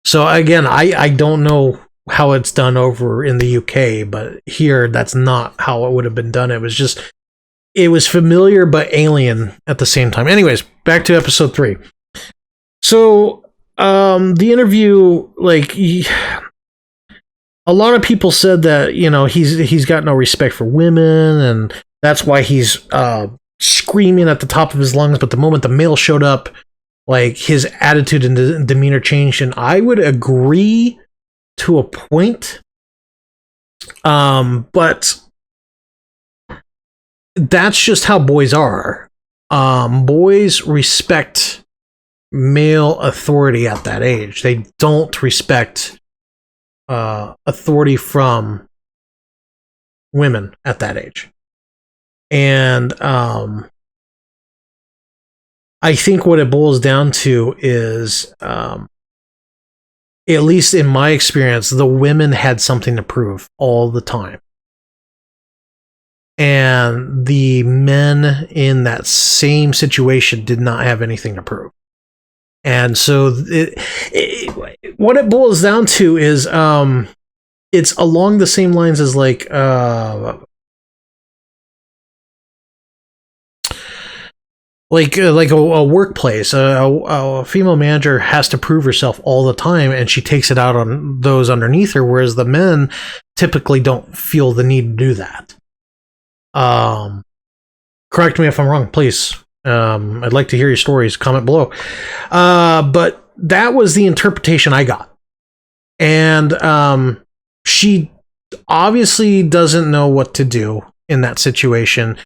So again, I don't know how it's done over in the UK, but here that's not how it would have been done. It was familiar but alien at the same time. Anyways, back to episode 3. So the interview, like, a lot of people said that, he's got no respect for women, and that's why he's screaming at the top of his lungs. But the moment the male showed up, like, his attitude and demeanor changed, and I would agree to a point. But that's just how boys are. Boys respect male authority at that age. They don't respect authority from women at that age. And I think what it boils down to is, at least in my experience, the women had something to prove all the time. And the men in that same situation did not have anything to prove. And so what it boils down to is, it's along the same lines as like a workplace. A female manager has to prove herself all the time, and she takes it out on those underneath her, whereas the men typically don't feel the need to do that. Correct me if I'm wrong, please. I'd like to hear your stories. Comment below. But that was the interpretation I got. And she obviously doesn't know what to do in that situation.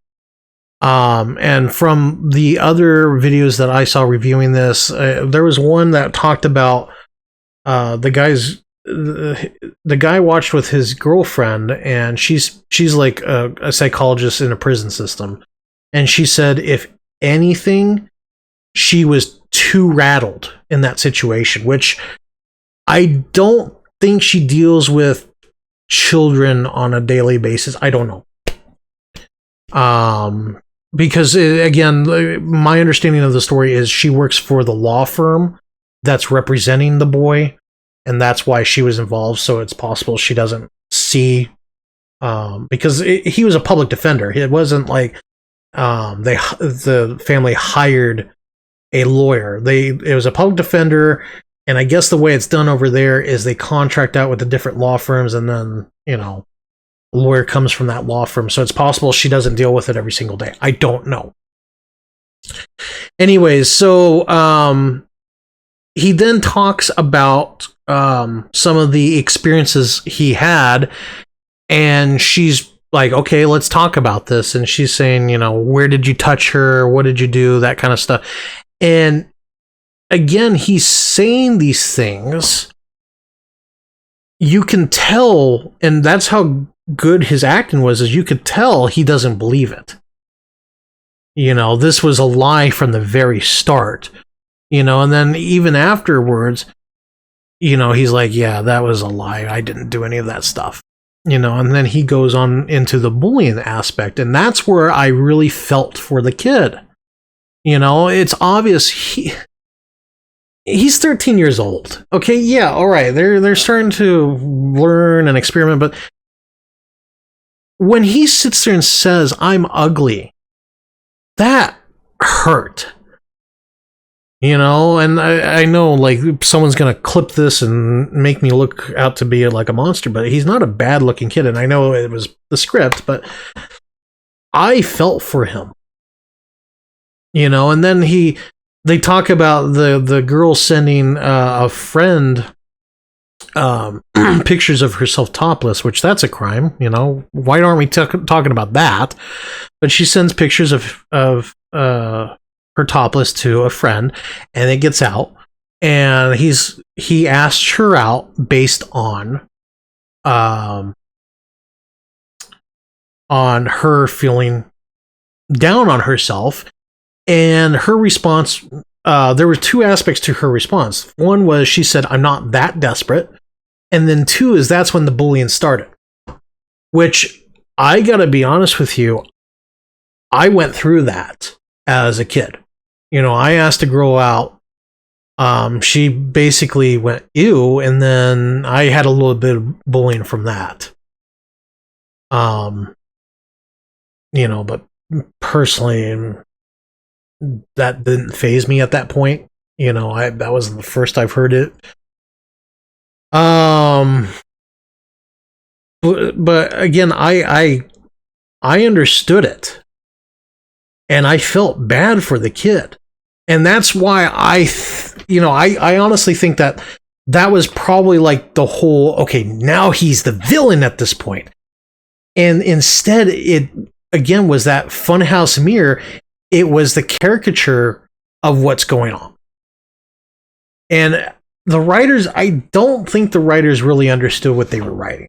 And from the other videos that I saw reviewing this, there was one that talked about the guy watched with his girlfriend, and she's like a psychologist in a prison system. And she said, if anything, she was too rattled in that situation, which I don't think she deals with children on a daily basis. I don't know. Because again, my understanding of the story is she works for the law firm that's representing the boy, and that's why she was involved. So it's possible she doesn't see, because he was a public defender. It wasn't like the family hired a lawyer. It was a public defender, and I guess the way it's done over there is they contract out with the different law firms, and then a lawyer comes from that law firm. So it's possible she doesn't deal with it every single day. I don't know. Anyways, so he then talks about some of the experiences he had, and she's like, okay, let's talk about this. And she's saying, where did you touch her? What did you do? That kind of stuff. And again, he's saying these things. You can tell, and that's how good his acting was, is you could tell he doesn't believe it. This was a lie from the very start. And then even afterwards, he's like, yeah, that was a lie. I didn't do any of that stuff. And then he goes on into the bullying aspect, and that's where I really felt for the kid. It's obvious he's 13 years old. Okay, yeah, all right. They're starting to learn and experiment, but when he sits there and says, I'm ugly, that hurt. And I know, like, someone's going to clip this and make me look out to be like a monster, but he's not a bad looking kid. And I know it was the script, but I felt for him, and then they talk about the girl sending a friend pictures of herself topless, which that's a crime. Why aren't we talking about that? But she sends pictures of her topless to a friend, and it gets out, and he asked her out based on her feeling down on herself. And her response, there were two aspects to her response. One was she said, I'm not that desperate. And then two is that's when the bullying started, which I gotta be honest with you, I went through that as a kid. I asked a girl out. She basically went, ew, and then I had a little bit of bullying from that. But personally, that didn't faze me at that point. That wasn't the first I've heard it. But again, I understood it, and I felt bad for the kid. And that's why I honestly think that was probably like the whole, okay, now he's the villain at this point. And instead again, was that funhouse mirror. It was the caricature of what's going on. And the writers, I don't think the writers really understood what they were writing.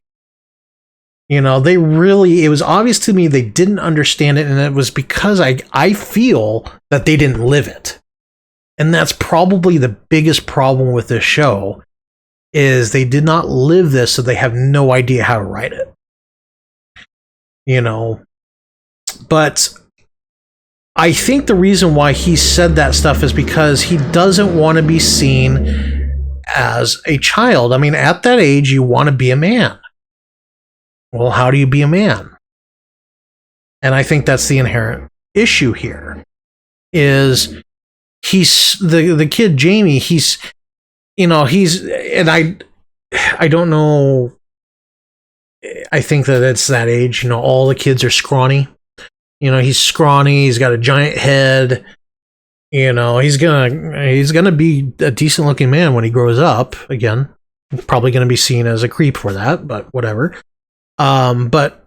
You know, it was obvious to me they didn't understand it, and it was because I feel that they didn't live it. And that's probably the biggest problem with this show, is they did not live this, so they have no idea how to write it. You know, but I think the reason why he said that stuff is because he doesn't want to be seen as a child. I mean, at that age, you want to be a man. Well, how do you be a man? And I think that's the inherent issue here. Is he's the kid Jamie? He's, you know, and I don't know. I think that it's that age. You know, all the kids are scrawny. You know, he's scrawny. He's got a giant head. You know, he's gonna be a decent looking man when he grows up. Again, probably gonna be seen as a creep for that, but whatever. But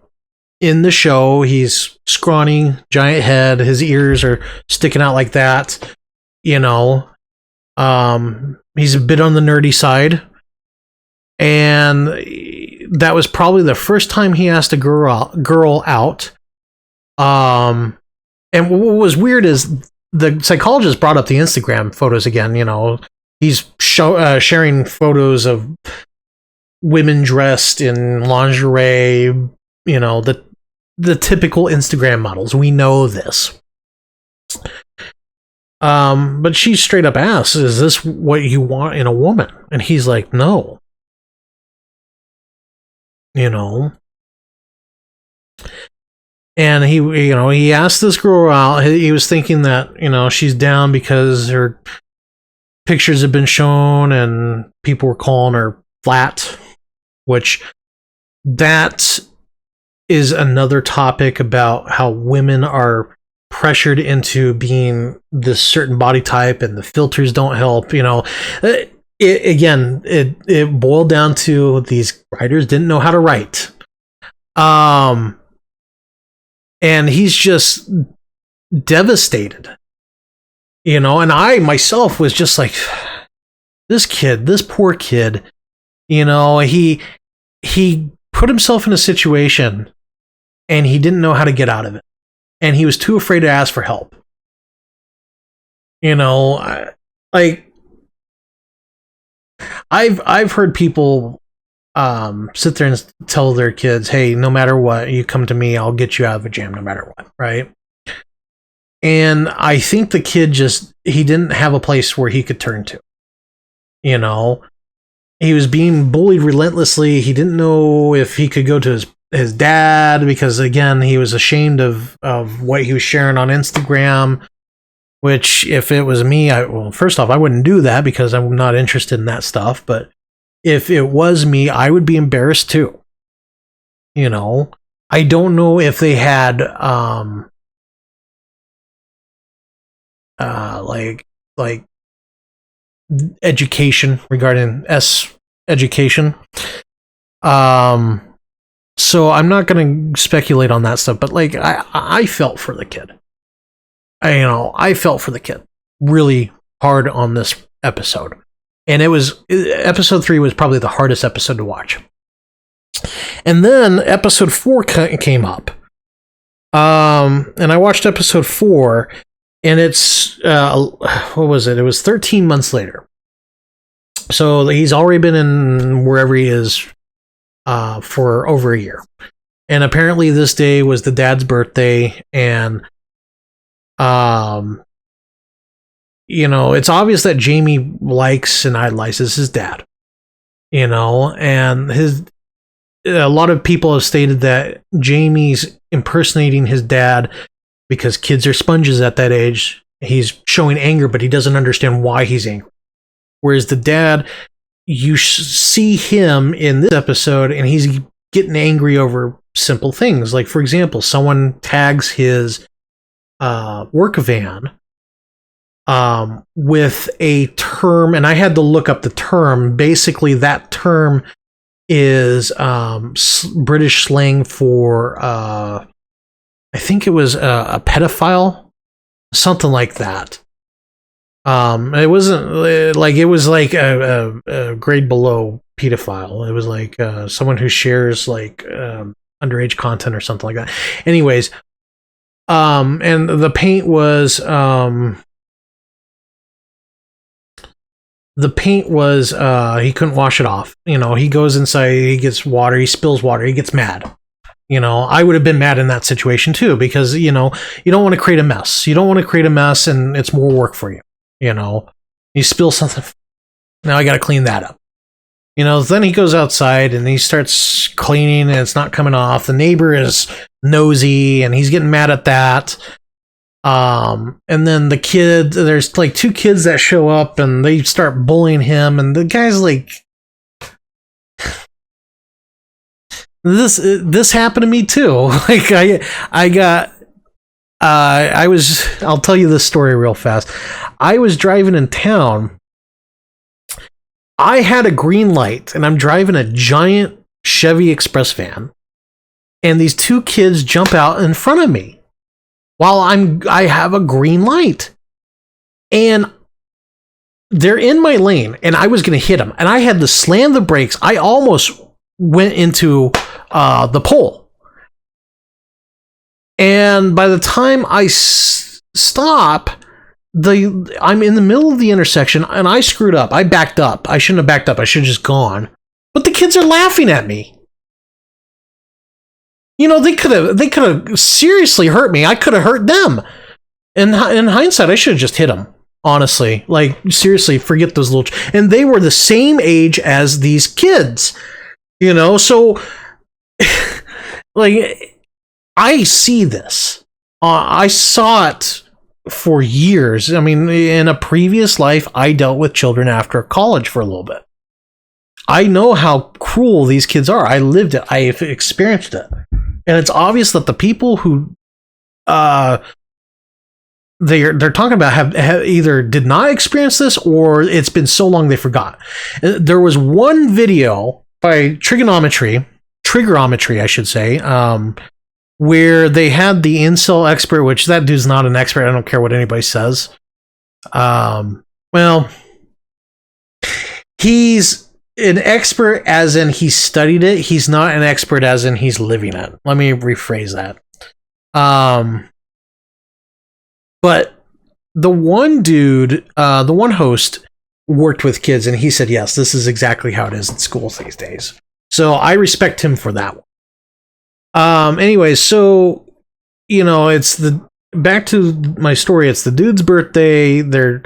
in the show, he's scrawny, giant head. His ears are sticking out like that. You know, he's a bit on the nerdy side, and that was probably the first time he asked a girl out. And what was weird is the psychologist brought up the Instagram photos again. You know, he's sharing photos of women dressed in lingerie, you know, the typical Instagram models. We know this. But she straight up asks, is this what you want in a woman? And he's like, no. You know. And he asked this girl out. He was thinking that, you know, she's down because her pictures have been shown and people were calling her flat. Which, that is another topic about how women are pressured into being this certain body type, and the filters don't help. You know, it boiled down to these writers didn't know how to write. And he's just devastated. You know, and I myself was just like, this poor kid. You know, he put himself in a situation and he didn't know how to get out of it. And he was too afraid to ask for help. You know, I've heard people sit there and tell their kids, hey, no matter what, you come to me, I'll get you out of a jam no matter what, right? And I think the kid he didn't have a place where he could turn to. You know, he was being bullied relentlessly. He didn't know if he could go to his dad because, again, he was ashamed of what he was sharing on Instagram, which if it was me, well, first off, I wouldn't do that because I'm not interested in that stuff. But if it was me, I would be embarrassed too. You know, I don't know if they had like education regarding education. So I'm not going to speculate on that stuff, but like I felt for the kid. I felt for the kid really hard on this episode. And episode 3 was probably the hardest episode to watch. And then episode 4 came up. And I watched episode 4, and it's what was it? It was 13 months later. So he's already been in wherever he is for over a year. And apparently this day was the dad's birthday, and it's obvious that Jamie likes and idolizes his dad. And a lot of people have stated that Jamie's impersonating his dad because kids are sponges at that age. He's showing anger, but he doesn't understand why he's angry. Whereas the dad, you see him in this episode, and he's getting angry over simple things. Like, for example, someone tags his work van with a term, and I had to look up the term. Basically, that term is British slang for I think it was a pedophile, something like that. It wasn't like, it was like a grade below pedophile. It was like someone who shares like underage content or something like that. Anyways, and the paint was he couldn't wash it off. You know, he goes inside, he gets water, he spills water, he gets mad. You know, I would have been mad in that situation too, because, you know, you don't want to create a mess. You don't want to create a mess, and it's more work for you. You know, you spill something, now I got to clean that up. You know, then he goes outside and he starts cleaning, and it's not coming off. The neighbor is nosy, and he's getting mad at that. And then the kid, there's like 2 kids that show up, and they start bullying him, and the guy's like, this happened to me too. Like I'll tell you this story real fast. I was driving in town. I had a green light, and I'm driving a giant Chevy Express van, and these 2 kids jump out in front of me while I have a green light, and they're in my lane, and I was going to hit them, and I had to slam the brakes. I almost went into the pole. And by the time I stop, I'm in the middle of the intersection, and I screwed up. I backed up. I shouldn't have backed up. I should have just gone. But the kids are laughing at me. You know, they could have seriously hurt me. I could have hurt them. In hindsight, I should have just hit them. Honestly, like, seriously, forget those little. And they were the same age as these kids. You know, so like, I see this. I saw it for years. I mean, in a previous life, I dealt with children after college for a little bit. I know how cruel these kids are. I lived it. I've experienced it. And it's obvious that the people who they're talking about have either did not experience this, or it's been so long they forgot. There was one video by trigonometry, I should say, where they had the incel expert, which that dude's not an expert. I don't care what anybody says. Well, he's an expert as in he studied it. He's not an expert as in he's living it. Let me rephrase that. But the one dude, the one host, worked with kids, and he said, yes, this is exactly how it is in schools these days. So I respect him for that one. Anyways, so, you know, back to my story. It's the dude's birthday. They're,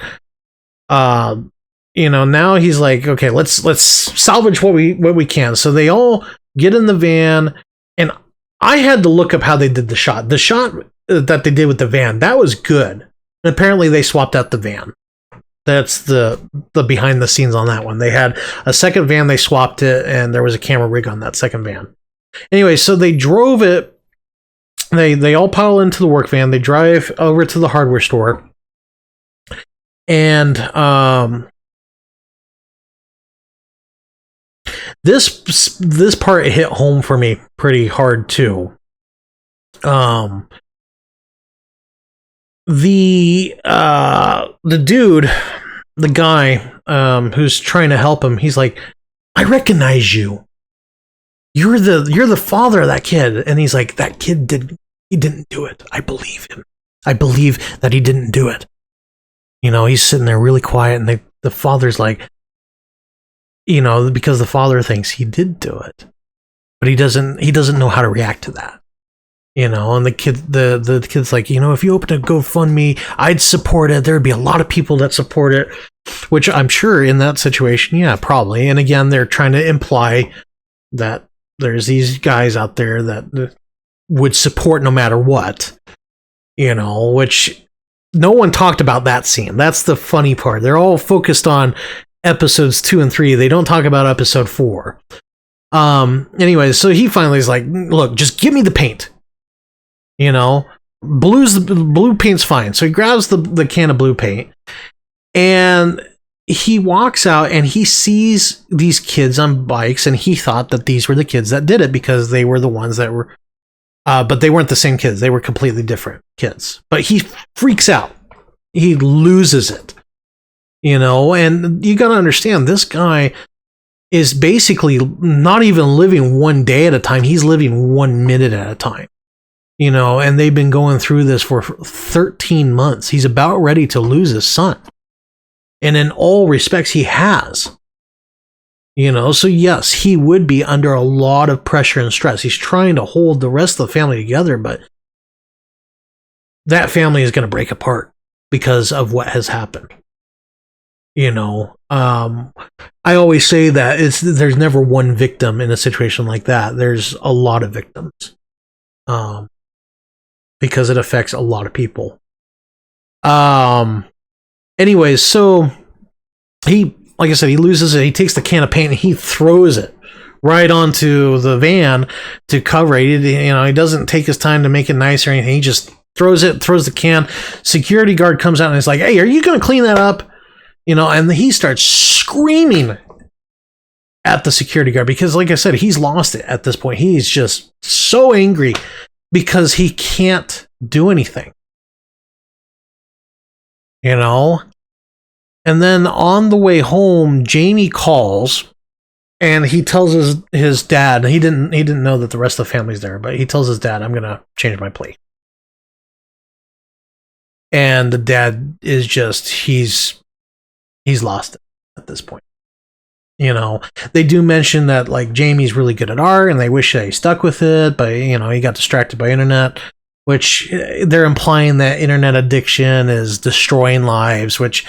you know, now he's like, okay, let's salvage what we can. So they all get in the van, and I had to look up how they did the shot. The shot that they did with the van, that was good. And apparently they swapped out the van. That's the behind the scenes on that one. They had a second van, they swapped it, and there was a camera rig on that second van. Anyway, so they drove it. They all pile into the work van. They drive over to the hardware store. And this part hit home for me pretty hard too. The dude, the guy who's trying to help him, he's like, I recognize you. You're the father of that kid. And he's like, that kid didn't do it. I believe him. I believe that he didn't do it. You know, he's sitting there really quiet, and the father's like, you know, because the father thinks he did do it, but he doesn't know how to react to that. You know, and the kid's like, you know, if you open a GoFundMe, I'd support it. There'd be a lot of people that support it, which I'm sure in that situation, yeah, probably. And again, they're trying to imply that there's these guys out there that would support no matter what, you know, which no one talked about that scene. That's the funny part. They're all focused on episodes 2 and 3. They don't talk about episode 4. Anyway, so he finally is like, look, just give me the paint. You know, blue paint's fine. So he grabs the can of blue paint, and he walks out, and he sees these kids on bikes, and he thought that these were the kids that did it because they were the ones that were But they weren't the same kids. They were completely different kids. But he freaks out. He loses it. And you got to understand, this guy is basically not even living one day at a time. He's living 1 minute at a time. And they've been going through this for 13 months. He's about ready to lose his son. And in all respects, he has. So yes, he would be under a lot of pressure and stress. He's trying to hold the rest of the family together, but that family is going to break apart because of what has happened. I always say that there's never one victim in a situation like that. There's a lot of victims. Because it affects a lot of people. Anyways, so like I said, he loses it. He takes the can of paint and he throws it right onto the van to cover it. He doesn't take his time to make it nice or anything. He just throws the can. Security guard comes out and is like, "Hey, are you going to clean that up?" And he starts screaming at the security guard because, like I said, he's lost it at this point. He's just so angry because he can't do anything. And then on the way home, Jamie calls and he tells his dad, he didn't know that the rest of the family's there, but he tells his dad, "I'm going to change my plea." And the dad is just, he's lost it at this point. They do mention that like Jamie's really good at art and they wish that he stuck with it, but he got distracted by internet, which they're implying that internet addiction is destroying lives, which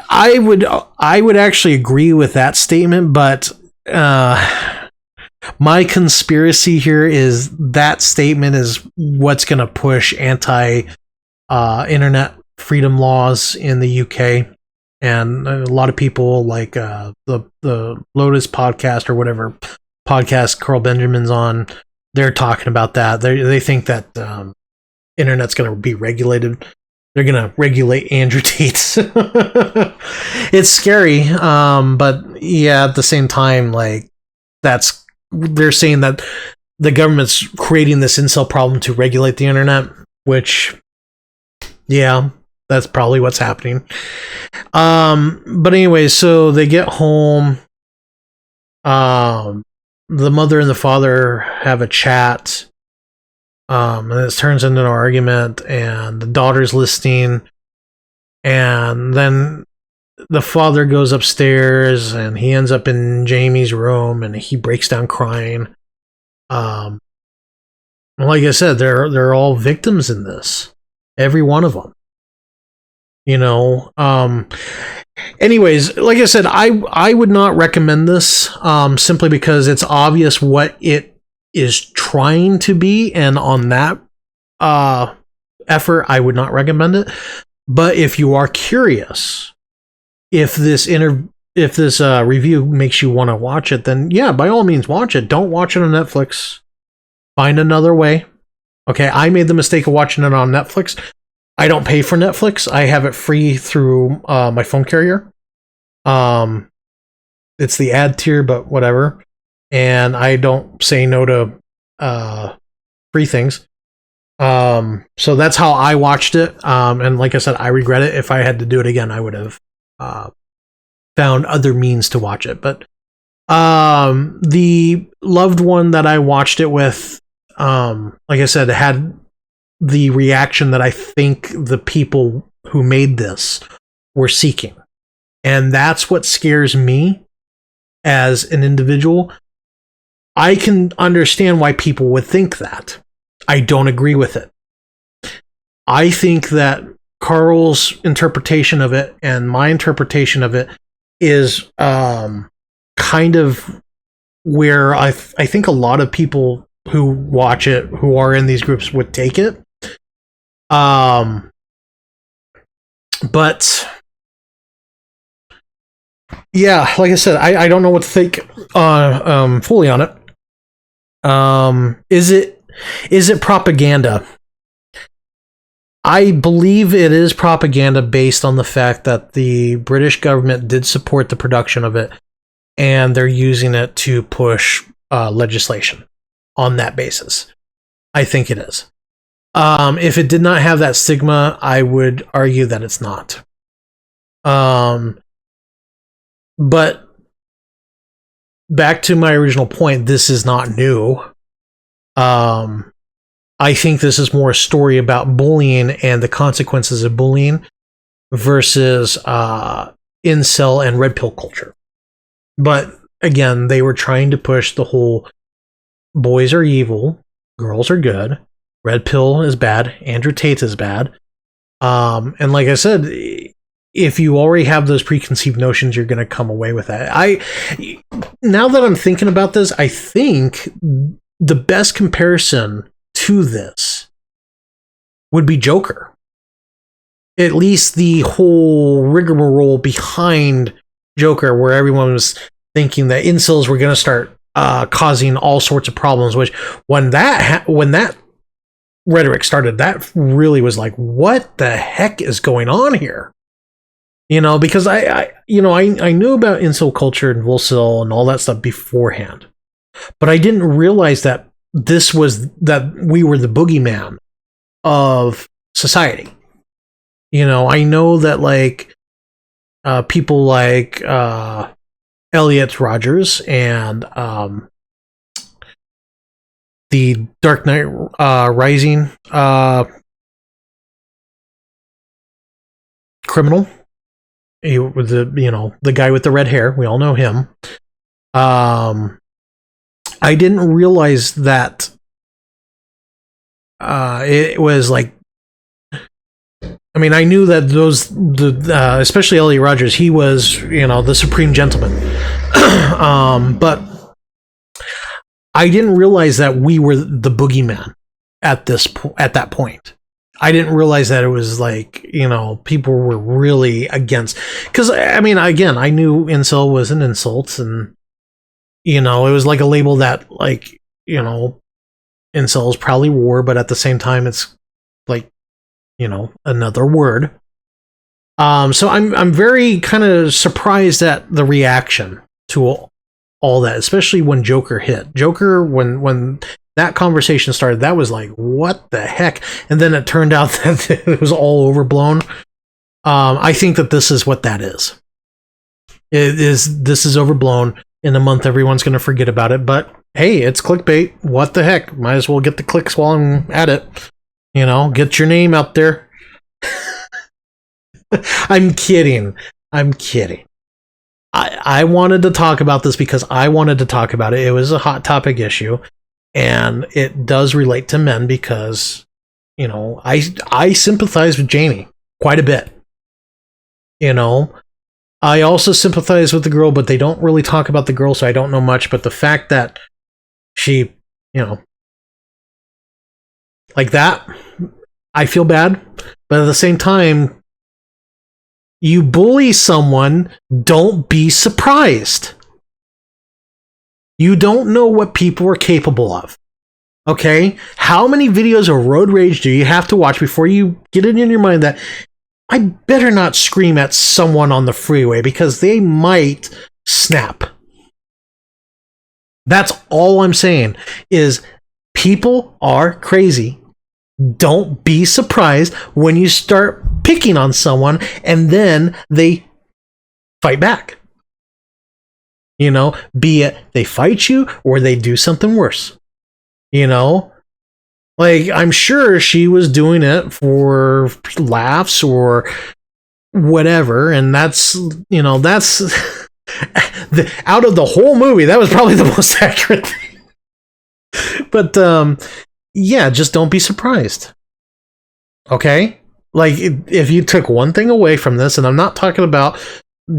I would actually agree with that statement, but my conspiracy here is that statement is what's going to push anti internet freedom laws in the UK. And a lot of people like the Lotus podcast or whatever podcast Carl Benjamin's on, they're talking about that. They think that internet's going to be regulated. They're going to regulate Andrew Tate's. It's scary, but yeah, at the same time, like they're saying that the government's creating this incel problem to regulate the internet, which, yeah. That's probably what's happening. But anyway, so they get home. The mother and the father have a chat. And it turns into an argument, and the daughter's listening. And then the father goes upstairs, and he ends up in Jamie's room, and he breaks down crying. Like I said, they're all victims in this. Every one of them. Anyways, like I said, I would not recommend this, simply because it's obvious what it is trying to be, and on that effort, I would not recommend it. But if you are curious, if this review makes you want to watch it, then yeah, by all means watch it. Don't watch it on Netflix. Find another way. Okay, I made the mistake of watching it on Netflix. I don't pay for Netflix. I have it free through my phone carrier. It's the ad tier, but whatever. And I don't say no to free things. So that's how I watched it. And like I said, I regret it. If I had to do it again, I would have found other means to watch it. But the loved one that I watched it with, like I said, had the reaction that I think the people who made this were seeking. And that's what scares me as an individual. I can understand why people would think that. I don't agree with it. I think that Carl's interpretation of it and my interpretation of it is kind of where I think a lot of people who watch it, who are in these groups, would take it. But yeah, like I said, I don't know what to think fully on it. Is it propaganda? I believe it is propaganda based on the fact that the British government did support the production of it, and they're using it to push legislation on that basis. I think it is. If it did not have that stigma, I would argue that it's not. But back to my original point, this is not new. I think this is more a story about bullying and the consequences of bullying versus incel and red pill culture. But again, they were trying to push the whole boys are evil, girls are good, red pill is bad, Andrew Tate is bad. And like I said, if you already have those preconceived notions, you're going to come away with that. Now that I'm thinking about this, I think the best comparison to this would be Joker. At least the whole rigmarole behind Joker, where everyone was thinking that incels were going to start causing all sorts of problems, which when that rhetoric started, that really was like, what the heck is going on here? Because I knew about incel culture and Volcel and all that stuff beforehand, but I didn't realize that that we were the boogeyman of society. I know that like people like Elliot Rogers and the Dark Knight Rising criminal. He was the guy with the red hair. We all know him. I didn't realize that it was like. I mean, I knew that especially Elliot Rogers, he was the supreme gentleman, but I didn't realize that we were the boogeyman at that point. I didn't realize that it was like, people were really against, because I mean, again, I knew incel was an insult, and it was like a label that like, incels probably wore, but at the same time it's like, another word. So I'm very kind of surprised at the reaction to all that, especially when Joker hit. Joker, when that conversation started, that was like, what the heck? And then it turned out that it was all overblown. I think that this is what that is. This is overblown. In a month, everyone's going to forget about it. But hey, it's clickbait. What the heck? Might as well get the clicks while I'm at it. Get your name out there. I'm kidding. I wanted to talk about this because I wanted to talk about it. It was a hot topic issue, and it does relate to men because, I sympathize with Jamie quite a bit. I also sympathize with the girl, but they don't really talk about the girl, so I don't know much. But the fact that she, like that, I feel bad. But at the same time, you bully someone, don't be surprised. You don't know what people are capable of. Okay? How many videos of road rage do you have to watch before you get it in your mind that I better not scream at someone on the freeway because they might snap? That's all I'm saying is people are crazy. Don't be surprised when you start picking on someone and then they fight back. Be it they fight you or they do something worse. Like, I'm sure she was doing it for laughs or whatever, and that's out of the whole movie, that was probably the most accurate thing. But yeah, just don't be surprised. Okay? Like, if you took one thing away from this, and I'm not talking about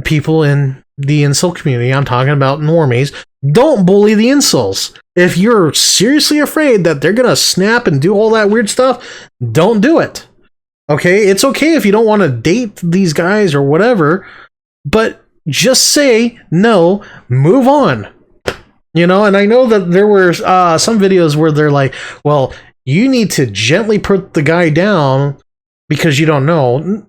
people in the incel community, I'm talking about normies, don't bully the incels. If you're seriously afraid that they're gonna snap and do all that weird stuff, don't do it. Okay? It's okay if you don't want to date these guys or whatever, but just say no, move on. And I know that there were some videos where they're like, well, you need to gently put the guy down because you don't know.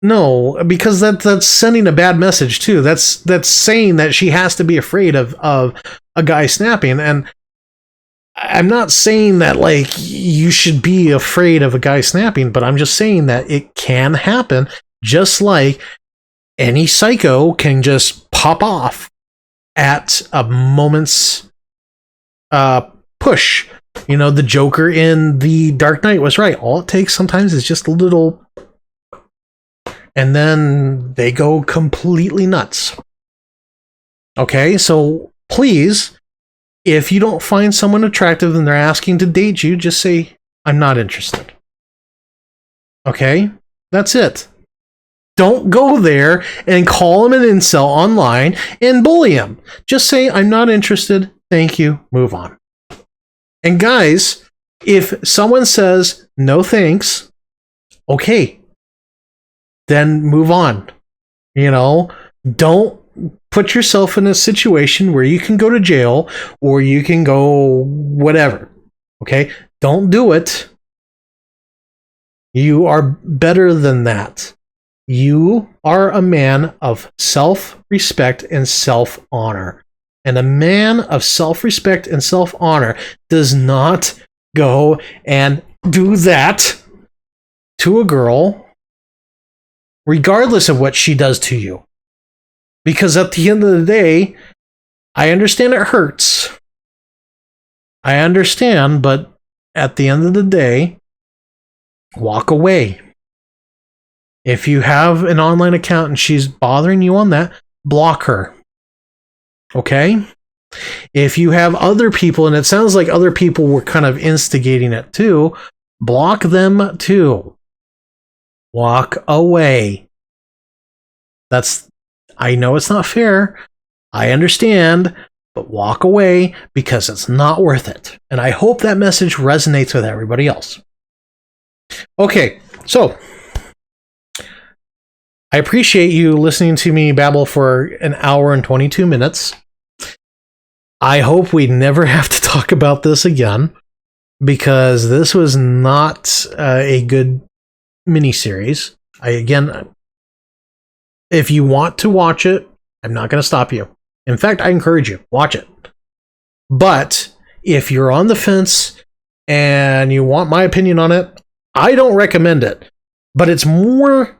No, because that's sending a bad message too. That's saying that she has to be afraid of a guy snapping. And I'm not saying that like you should be afraid of a guy snapping, but I'm just saying that it can happen, just like any psycho can just pop off at a moment's push. You know, the Joker in The Dark Knight was right. All it takes sometimes is just a little, and then they go completely nuts. Okay, so please, if you don't find someone attractive and they're asking to date you, just say, I'm not interested. Okay? That's it. Don't go there and call him an incel online and bully him. Just say, I'm not interested. Thank you. Move on. And guys, if someone says, no thanks, okay, then move on. You know, don't put yourself in a situation where you can go to jail or you can go whatever. Okay? Don't do it. You are better than that. You are a man of self-respect and self-honor. And a man of self-respect and self-honor does not go and do that to a girl, regardless of what she does to you. Because at the end of the day, I understand it hurts. I understand, but at the end of the day, walk away. If you have an online account and she's bothering you on that, block her. Okay? If you have other people, and it sounds like other people were kind of instigating it too, block them too. Walk away. I know it's not fair. I understand, but walk away because it's not worth it. And I hope that message resonates with everybody else. Okay, so I appreciate you listening to me babble for an hour and 22 minutes. I hope we never have to talk about this again, because this was not a good miniseries. If you want to watch it, I'm not going to stop you. In fact, I encourage you, watch it. But if you're on the fence and you want my opinion on it, I don't recommend it. But it's more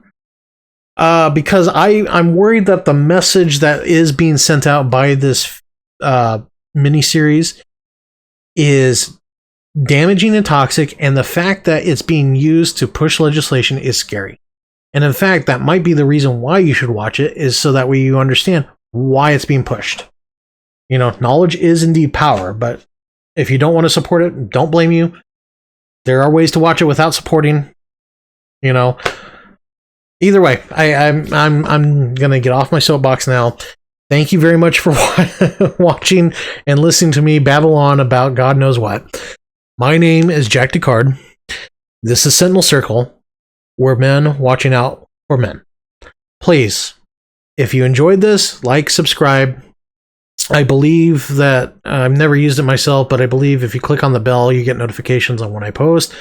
because I'm worried that the message that is being sent out by this miniseries is damaging and toxic, and the fact that it's being used to push legislation is scary. And in fact, that might be the reason why you should watch it, is so that way you understand why it's being pushed. You know, knowledge is indeed power, but if you don't want to support it, don't blame you. There are ways to watch it without supporting, you know. Either way, I'm gonna get off my soapbox now. Thank you very much for watching and listening to me babble on about God knows what. My name is Jack Descartes. This is Sentinel Circle. We're men watching out for men. Please, if you enjoyed this, like, subscribe. I believe that I've never used it myself, but I believe if you click on the bell, you get notifications on when I post.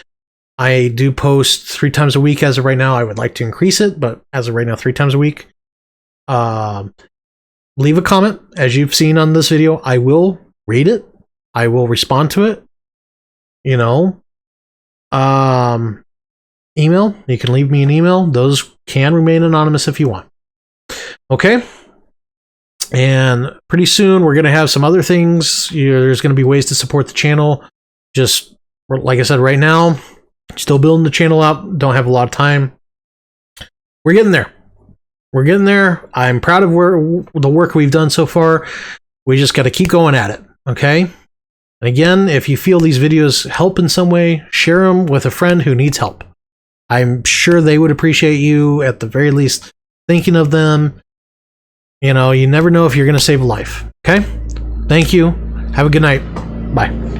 I do post 3 times a week as of right now. I would like to increase it, but as of right now, 3 times a week. Leave a comment. As you've seen on this video, I will read it. I will respond to it. You know, email. You can leave me an email. Those can remain anonymous if you want. Okay? And pretty soon we're going to have some other things. There's going to be ways to support the channel. Just like I said, right now, still building the channel out. Don't have a lot of time. We're getting there. We're getting there. I'm proud of the work we've done so far. We just got to keep going at it. Okay? And again, if you feel these videos help in some way, share them with a friend who needs help. I'm sure they would appreciate you, at the very least, thinking of them. You know, you never know if you're going to save a life. Okay? Thank you. Have a good night. Bye.